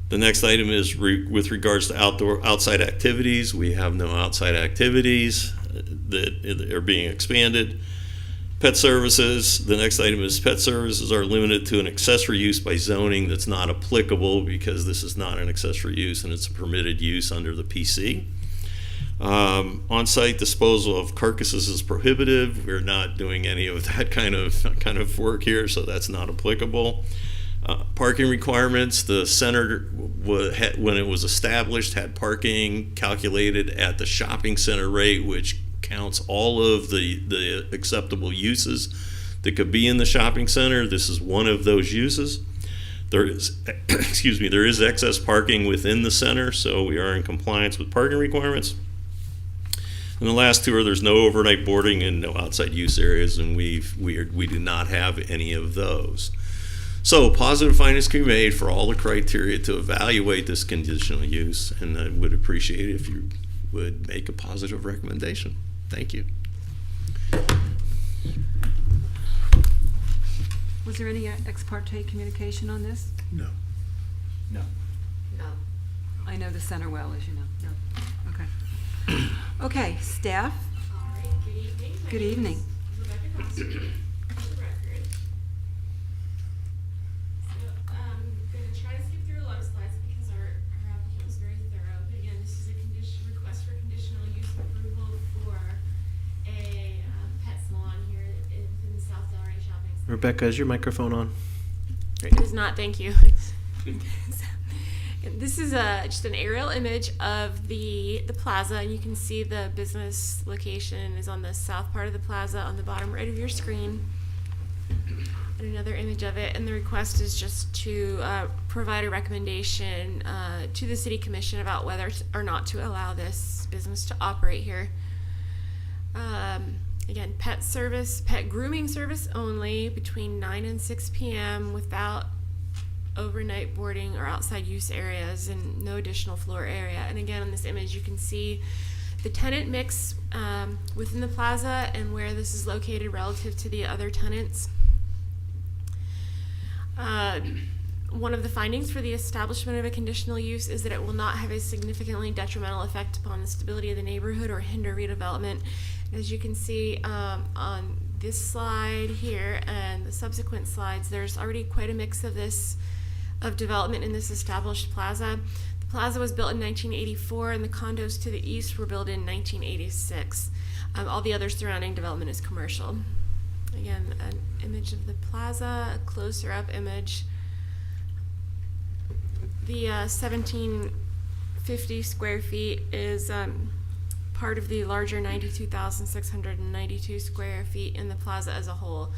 The next item is with regards to outside activities. We have no outside activities that are being expanded. Pet services, the next item is pet services are limited to an accessory use by zoning that's not applicable because this is not an accessory use and it's a permitted use under the PC. On-site disposal of carcasses is prohibitive. We're not doing any of that kind of work here, so that's not applicable. Parking requirements, the center, when it was established, had parking calculated at the shopping center rate, which counts all of the acceptable uses that could be in the shopping center. This is one of those uses. There is, there is excess parking within the center, so we are in compliance with parking requirements. And the last two are there's no overnight boarding and no outside use areas, and we do not have any of those. So positive findings can be made for all the criteria to evaluate this conditional use, and I would appreciate it if you would make a positive recommendation. Thank you. Was there any ex parte communication on this? No. No. No. I know the center well, as you know. No. Okay. Okay, staff. All right, good evening. Good evening. Rebecca Coster, for the record. So, I'm going to try to skip through a lot of slides because our applicant was very thorough. But again, this is a request for conditional use approval for a pet salon here in the South Delray Shopping Center. Rebecca, is your microphone on? It is not, thank you. This is just an aerial image of the plaza. You can see the business location is on the south part of the plaza on the bottom right of your screen. And another image of it. And the request is just to provide a recommendation to the City Commission about whether or not to allow this business to operate here. Again, pet grooming service only between 9 and 6 p.m. without overnight boarding or outside use areas and no additional floor area. And again, on this image, you can see the tenant mix within the plaza and where this is located relative to the other tenants. One of the findings for the establishment of a conditional use is that it will not have a significantly detrimental effect upon the stability of the neighborhood or hinder redevelopment. As you can see on this slide here and the subsequent slides, there's already quite a mix of development in this established plaza. The plaza was built in 1984 and the condos to the east were built in 1986. All the other surrounding development is commercial. Again, an image of the plaza, a closer up image The 1750 square feet is part of the larger 92,692 square feet in the plaza as a whole.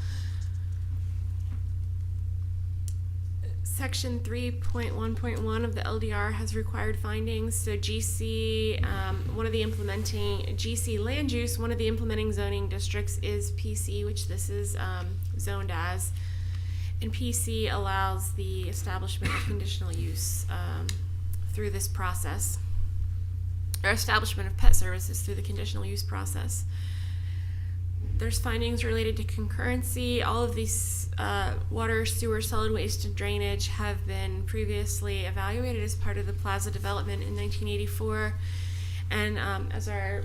Section 3.1.1 of the LDR has required findings. So GC, GC land use, one of the implementing zoning districts is PC, which this is zoned as. And PC allows the establishment of conditional use through this process, or establishment of pet services through the conditional use process. There's findings related to concurrency. All of these water, sewer, solid waste, and drainage have been previously evaluated as part of the plaza development in 1984. And as our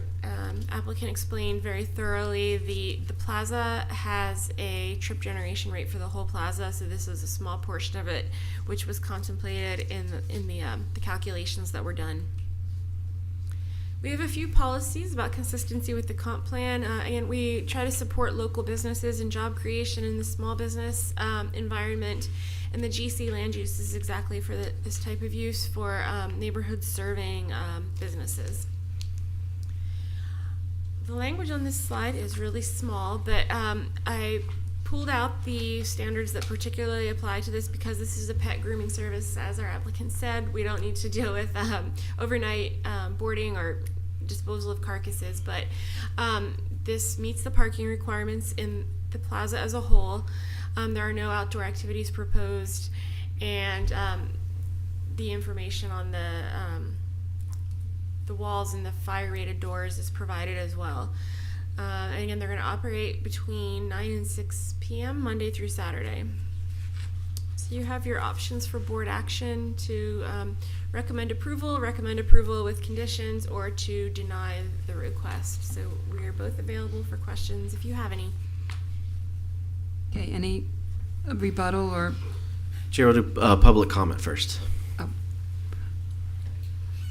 applicant explained very thoroughly, the plaza has a trip generation rate for the whole plaza, so this is a small portion of it, which was contemplated in the calculations that were done. We have a few policies about consistency with the comp plan, and we try to support local businesses and job creation in the small business environment. And the GC land use is exactly for this type of use for neighborhood serving businesses. The language on this slide is really small, but I pulled out the standards that particularly apply to this because this is a pet grooming service. As our applicant said, we don't need to deal with overnight boarding or disposal of carcasses, but this meets the parking requirements in the plaza as a whole. There are no outdoor activities proposed, and the information on the walls and the fire-rated doors is provided as well. And again, they're going to operate between 9 and 6 p.m. Monday through Saturday. So you have your options for board action to recommend approval with conditions, or to deny the request. So we are both available for questions if you have any. Okay, any rebuttal or? Chair, we'll do public comment first. Oh.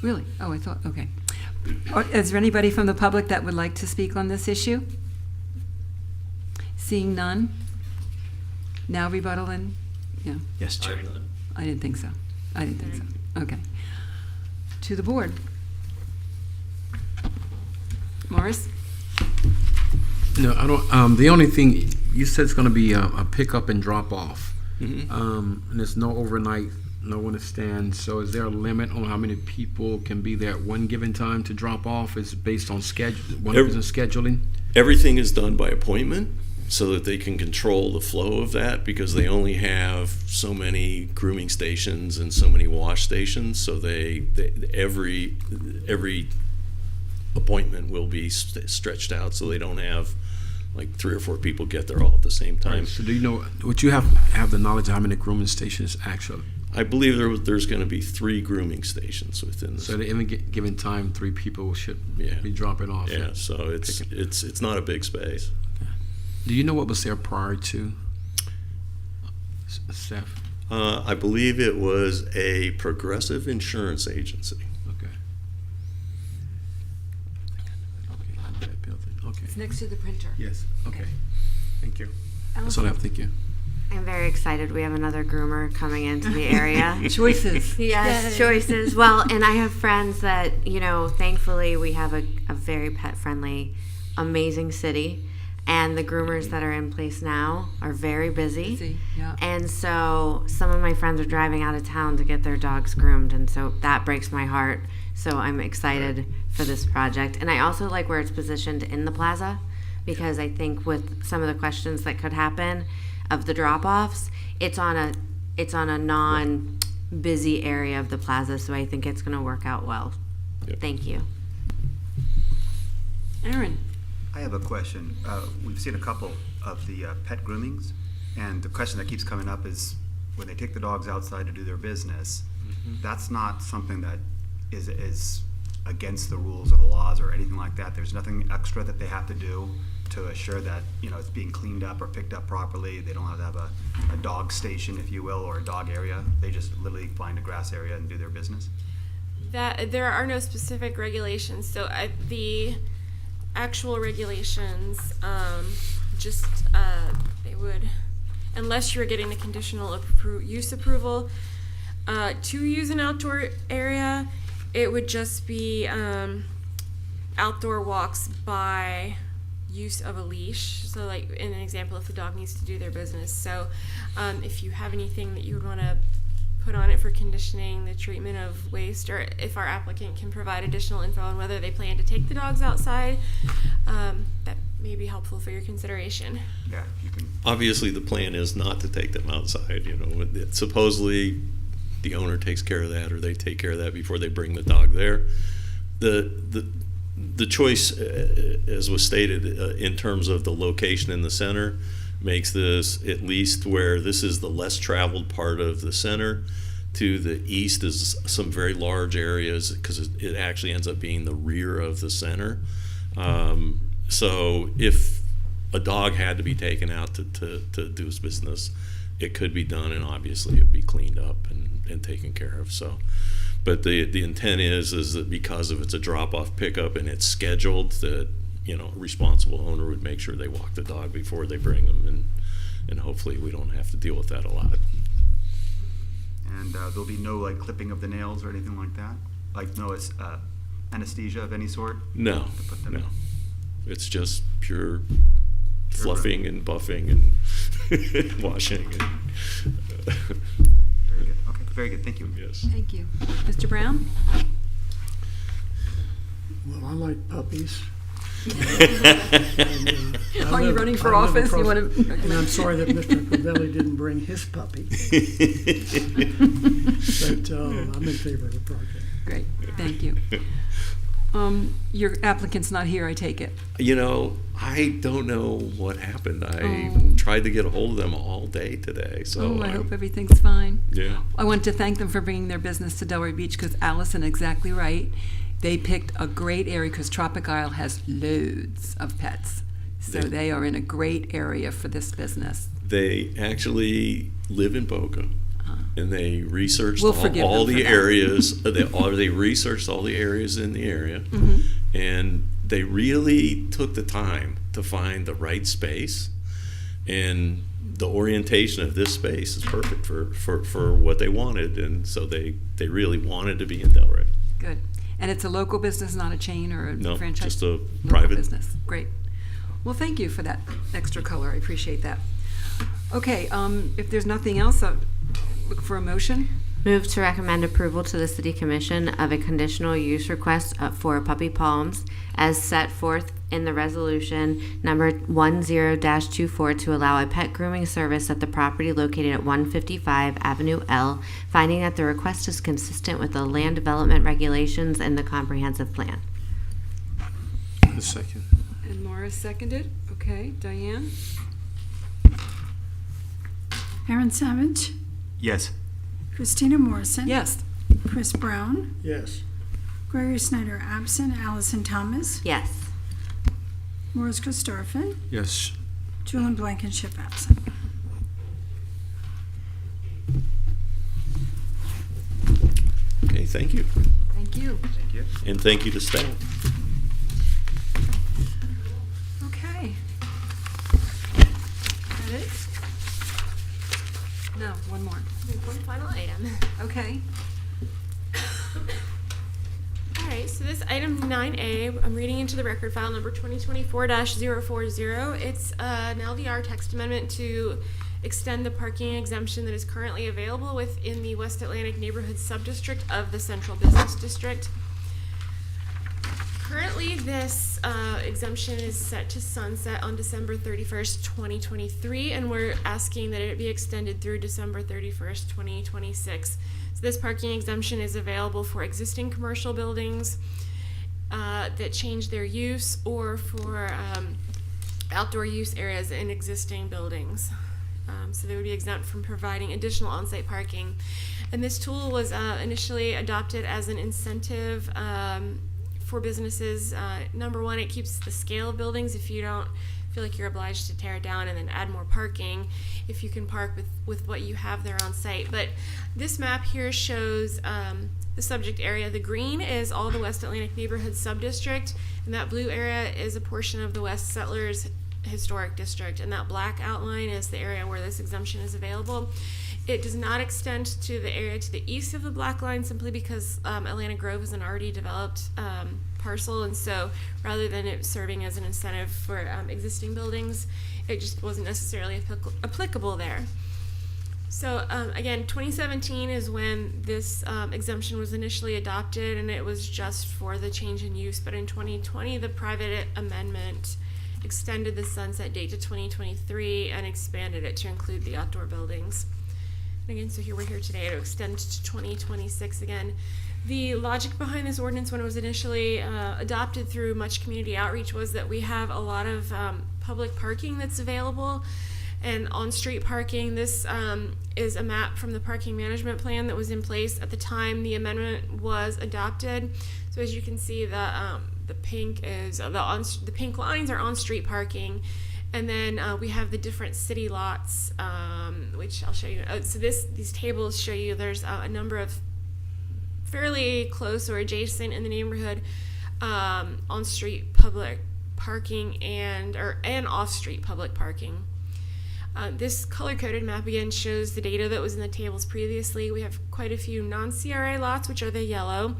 Really? Oh, I thought, okay. Is there anybody from the public that would like to speak on this issue? Seeing none? Now rebuttal and, yeah. Yes, Chair. I didn't think so. Okay. To the board. Morris? No, I don't. The only thing you said it's going to be a pickup and drop off, and there's no overnight, no one to stand. So, is there a limit on how many people can be there at one given time to drop off? Is it based on scheduling? Everything is done by appointment, so that they can control the flow of that, because they only have so many grooming stations and so many wash stations. So every appointment will be stretched out, so they don't have like 3 or 4 people get there all at the same time. Right, so do you know, would you have the knowledge of how many grooming stations actually? I believe there's going to be 3 grooming stations within this. So at any given time, 3 people should be dropping off. Yeah, so it's not a big space. Okay. Do you know what was there prior to, Seth? I believe it was a Progressive insurance agency. Okay. Okay. It's next to the printer. Yes. Okay. Thank you. That's all I have. Thank you. I'm very excited. We have another groomer coming into the area. Choices. Yes, choices. Well, and I have friends that, thankfully we have a very pet-friendly, amazing city. And the groomers that are in place now are very busy. Yeah. And so some of my friends are driving out of town to get their dogs groomed. And so that breaks my heart. So I'm excited for this project. And I also like where it's positioned in the plaza, because I think with some of the questions that could happen of the drop-offs, it's on a non-busy area of the plaza, so I think it's going to work out well. Yep. Thank you. Aaron? I have a question. We've seen a couple of the pet groomings, and the question that keeps coming up is when they take the dogs outside to do their business, that's not something that is against the rules or the laws or anything like that. There's nothing extra that they have to do to assure that it's being cleaned up or picked up properly. They don't have to have a dog station, if you will, or a dog area. They just literally find a grass area and do their business. That there are no specific regulations. So the actual regulations, they would, unless you're getting the conditional use approval, To use an outdoor area, it would just be outdoor walks by use of a leash. So like in an example, if the dog needs to do their business. So if you have anything that you would want to put on it for conditioning, the treatment of waste, or if our applicant can provide additional info on whether they plan to take the dogs outside, that may be helpful for your consideration. Yeah, you can. Obviously, the plan is not to take them outside. You know, supposedly the owner takes care of that, or they take care of that before they bring the dog there. The choice, as was stated, in terms of the location in the center, makes this at least where this is the less traveled part of the center. To the east is some very large areas because it actually ends up being the rear of the center. So if a dog had to be taken out to do his business, it could be done, and obviously it would be cleaned up and taken care of. So, but the intent is that because if it's a drop-off pickup and it's scheduled, that, you know, a responsible owner would make sure they walk the dog before they bring them, and hopefully we don't have to deal with that a lot. And there'll be no like clipping of the nails or anything like that? Like no anesthesia of any sort? No, To put them no. in? It's just pure fluffing and buffing and washing. Very good. Okay, very good. Thank you. Yes. Thank you. Mr. Brown? Well, I like puppies. Are you running for office? You want to? And I'm sorry that Mr. Covelli didn't bring his puppy. But I'm in favor of the project. Great, thank you. Your applicant's not here, I take it. You know, I don't know what happened. I tried to get a hold of them all day today. So I hope everything's fine. Yeah. I want to thank them for bringing their business to Delray Beach, because Allison is exactly right. They picked a great area because Tropic Isle has loads of pets. So they are in a great area for this business. They actually live in Boca, and they researched We'll forgive all them the for that. areas. They researched all the areas in the area, and they really took the time to find the right space. And the orientation of this space is perfect for what they wanted, and so they really wanted to be in Delray. Good. And it's a local business, not a chain or a No, franchise? just a Local private business. Great. Well, thank you for that extra color. I appreciate that. Okay, if there's nothing else, I'll look for a motion. Move to recommend approval to the City Commission of a conditional use request for Puppy Palms as set forth in the resolution number 10-24 to allow a pet grooming service at the property located at 155 Avenue L, finding that the request is consistent with the land development regulations and the comprehensive plan. A second. And Morris seconded. Okay, Diane? Aaron Savage, Yes. Christina Morrison. Yes. Chris Brown, Yes. Gregory Snyder absent, Allison Thomas, Yes. Morris Christopherson, Yes. Julian Blankenship absent. Okay, thank you, Thank you. Thank you. and thank you to staff. Okay. That it? No, one more. One final item. Okay. All right, so this item 9A, I'm reading into the record file number 2024-040. It's an LDR text amendment to extend the parking exemption that is currently available within the West Atlantic Neighborhood Subdistrict of the Central Business District. Currently, this exemption is set to sunset on December 31st, 2023, and we're asking that it be extended through December 31st, 2026. So this parking exemption is available for existing commercial buildings that change their use, or for outdoor use areas in existing buildings. So they would be exempt from providing additional on-site parking. And this tool was initially adopted as an incentive for businesses. Number one, it keeps the scale of buildings. If you don't feel like you're obliged to tear it down and then add more parking, if you can park with what you have there on site. But this map here shows the subject area. The green is all the West Atlantic Neighborhood Subdistrict, and that blue area is a portion of the West Settlers Historic District, and that black outline is the area where this exemption is available. It does not extend to the area to the east of the black line simply because Atlanta Grove is an already developed parcel, and so rather than it serving as an incentive for existing buildings, it just wasn't necessarily applicable there. So again, 2017 is when this exemption was initially adopted, and it was just for the change in use. But in 2020, the private amendment extended the sunset date to 2023 and expanded it to include the outdoor buildings. And again, so we're here today to extend to 2026 again. The logic behind this ordinance when it was initially adopted through much community outreach was that we have a lot of public parking that's available and on-street parking. This is a map from the parking management plan that was in place at the time the amendment was adopted. So as you can see, the pink lines are on-street parking, and then we have the different city lots, which I'll show you. So these tables show you there's a number of fairly close or adjacent in the neighborhood on-street public parking and off-street public parking. This color-coded map again shows the data that was in the tables previously. We have quite a few non-CRA lots, which are the yellow,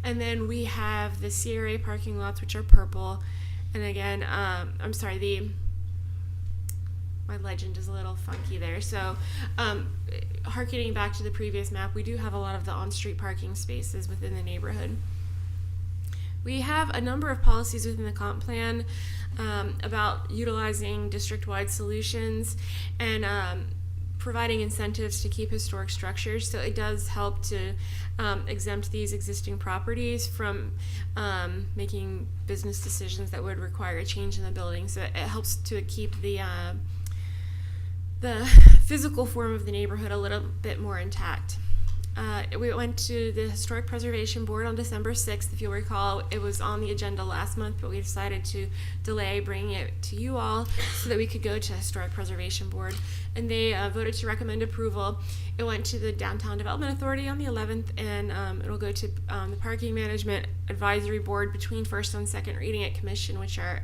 and then we have the CRA parking lots, which are purple. And again, I'm sorry, my legend is a little funky there. So, harkening back to the previous map, we do have a lot of the on-street parking spaces within the neighborhood. We have a number of policies within the comp plan about utilizing district-wide solutions and providing incentives to keep historic structures. So it does help to exempt these existing properties from making business decisions that would require a change in the building. So it helps to keep the physical form of the neighborhood a little bit more intact. We went to the Historic Preservation Board on December 6th. If you'll recall, it was on the agenda last month, but we decided to delay bringing it to you all so that we could go to Historic Preservation Board. And they voted to recommend approval. It went to the Downtown Development Authority on the 11th, and it'll go to the Parking Management Advisory Board between first and second reading at Commission, which are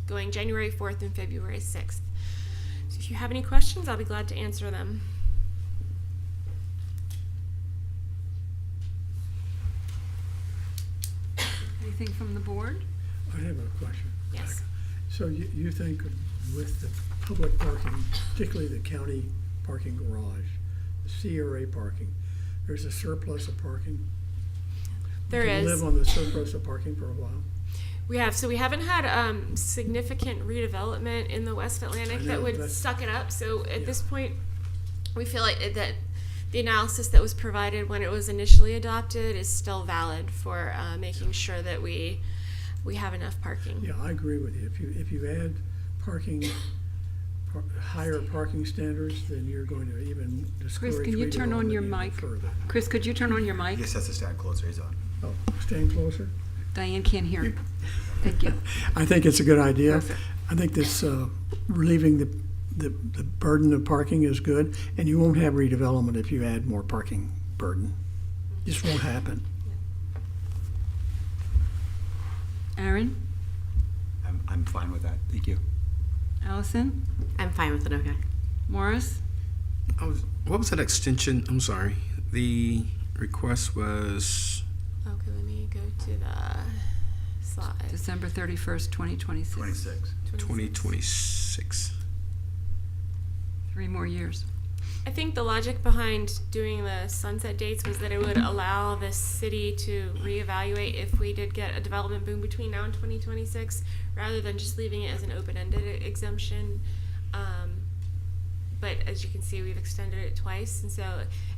going January 4th and February 6th. So if you have any questions, I'll be glad to answer them. Anything from the board? I have a question. Yes. So you think with the public parking, particularly the county parking garage, the CRA parking, there's a surplus of parking? There You is. live on the surplus of parking for a while? We have. So we haven't had significant redevelopment in the West Atlantic that would suck it up. So at this point, we feel like that the analysis that was provided when it was initially adopted is still valid for making sure that we have enough parking. Yeah, I agree with you. If you add parking, higher parking standards, then you're going to even discourage Chris, can you turn on your redevelopment mic? even further. Chris, could you turn on your mic? He just has to stand closer. He's on. Oh, stand closer? Diane can't hear. Thank you. I think it's a good idea. Perfect. I think this relieving the burden of parking is good, and you won't have redevelopment if you add more parking burden. Just won't happen. Aaron? I'm fine with that. Thank you. Allison? I'm fine with it, okay. Morris? What was that extension? I'm sorry. The request was. Okay, let me go to the slide. December 31st, 2026. 2026. 3 more years. I think the logic behind doing the sunset dates was that it would allow the city to reevaluate if we did get a development boom between now and 2026, rather than just leaving it as an open-ended exemption. But as you can see, we've extended it twice, and so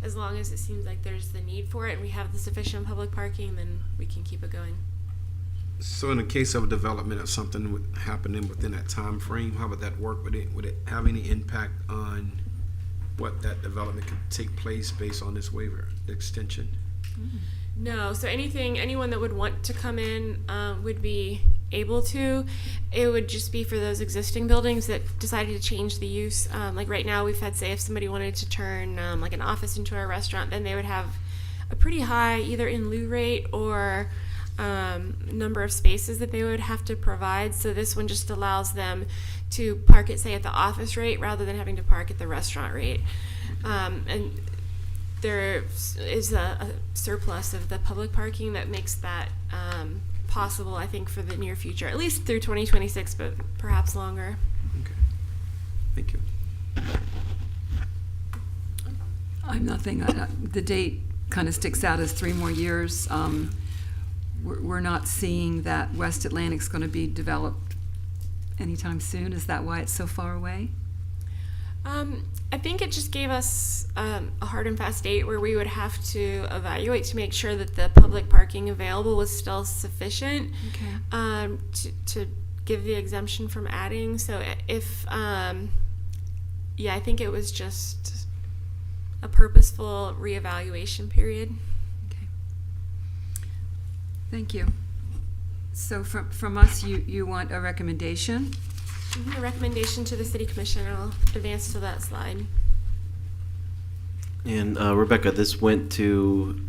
as long as it seems like there's the need for it and we have the sufficient public parking, then we can keep it going. So in the case of a development of something happening within that time frame, how would that work? Would it have any impact on what that development could take place based on this waiver extension? No, so anyone that would want to come in would be able to. It would just be for those existing buildings that decided to change the use. Like right now, we've had, say, if somebody wanted to turn like an office into a restaurant, then they would have a pretty high either in lieu rate or number of spaces that they would have to provide. So this one just allows them to park it, say, at the office rate rather than having to park at the restaurant rate. And there is a surplus of the public parking that makes that possible, I think, for the near future, at least through 2026, but perhaps longer. Okay. Thank you. I'm nothing. The date kind of sticks out as 3 more years. We're not seeing that West Atlantic's going to be developed anytime soon. Is that why it's so far away? I think it just gave us a hard and fast date where we would have to evaluate to make sure that the public parking available was still sufficient to give the exemption from adding. So if, I think it was just a purposeful reevaluation period. Okay. Thank you. So from us, you want a recommendation? A recommendation to the City Commission. I'll advance to that slide. And Rebecca, this went to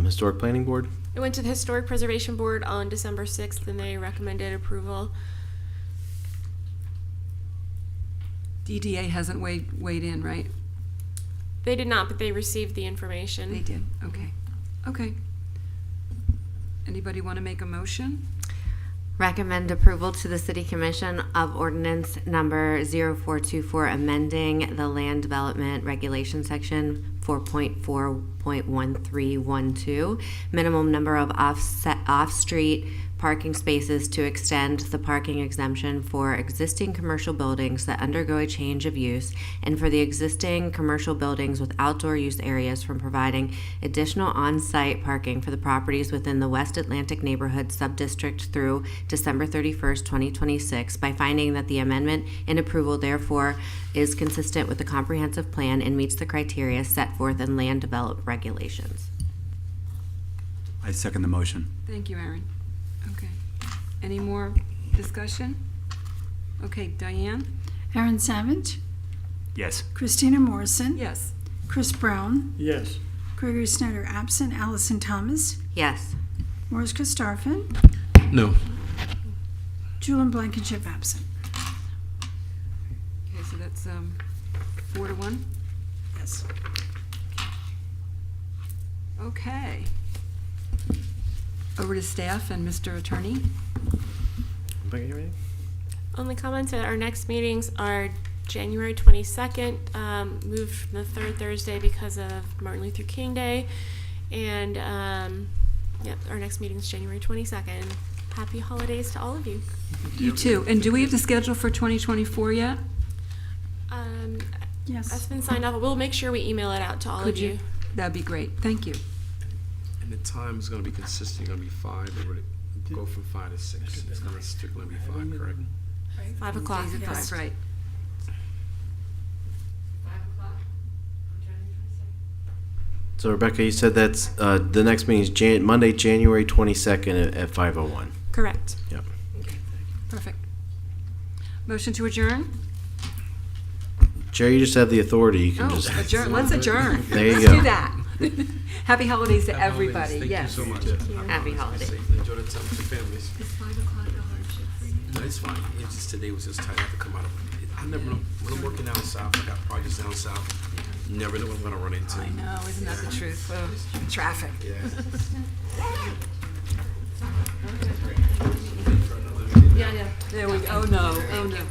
Historic Planning Board? It went to the Historic Preservation Board on December 6th, and they recommended approval. DDA hasn't weighed in, right? They did not, but they received the information. They did. Okay. Okay. Anybody want to make a motion? Recommend approval to the City Commission of ordinance number 0424, amending the land development regulation section 4.4.1312, minimum number of off-street parking spaces to extend the parking exemption for existing commercial buildings that undergo a change of use, and for the existing commercial buildings with outdoor use areas from providing additional on-site parking for the properties within the West Atlantic Neighborhood Subdistrict through December 31st, 2026, by finding that the amendment and approval therefore is consistent with the comprehensive plan and meets the criteria set forth in land development regulations. I second the motion. Thank you, Aaron. Okay. Any more discussion? Okay, Diane? Aaron Savage, Yes. Christina Morrison, Yes. Chris Brown, Yes. Gregory Snyder absent, Allison Thomas, Yes. Morris Christopherson, No. Julian Blankenship absent. Okay, so that's 4-1. Yes. Okay. Over to staff and Mr. Attorney. Rebecca, you ready? Only comments at our next meetings are January 22nd, moved from the third Thursday because of Martin Luther King Day. And our next meeting is January 22nd. Happy holidays to all of you. You too. And do we have the schedule for 2024 yet? Yes. That's been signed off. We'll make sure we email it out to all Could of you. you? That'd be great. Thank you. And the time is going to be consistent. Going to be 5. We're going to go from 5 to 6. It's going to strictly be 5, correct? 5 o'clock. Days at Yes. 5, right. So Rebecca, you said that's the next meeting is Monday, January 22nd at 5:01. Correct. Yep. Perfect. Motion to adjourn? Chair, you just have the authority. You can Oh, just adjourn. Let's adjourn. There you Let's go. do that. Happy holidays to Happy holidays. everybody. Thank Yes. you so much. Happy holidays. Enjoy the time with your families. Is 5 o'clock a hardship for you? No, it's fine. It's just today was just tight. I have to come out of it. I never know. When I'm working down south, I got projects down south. You never know what I'm going to run into. I know, isn't that the truth? Traffic. Yeah. Yeah. There we go. Oh, no. Oh, no.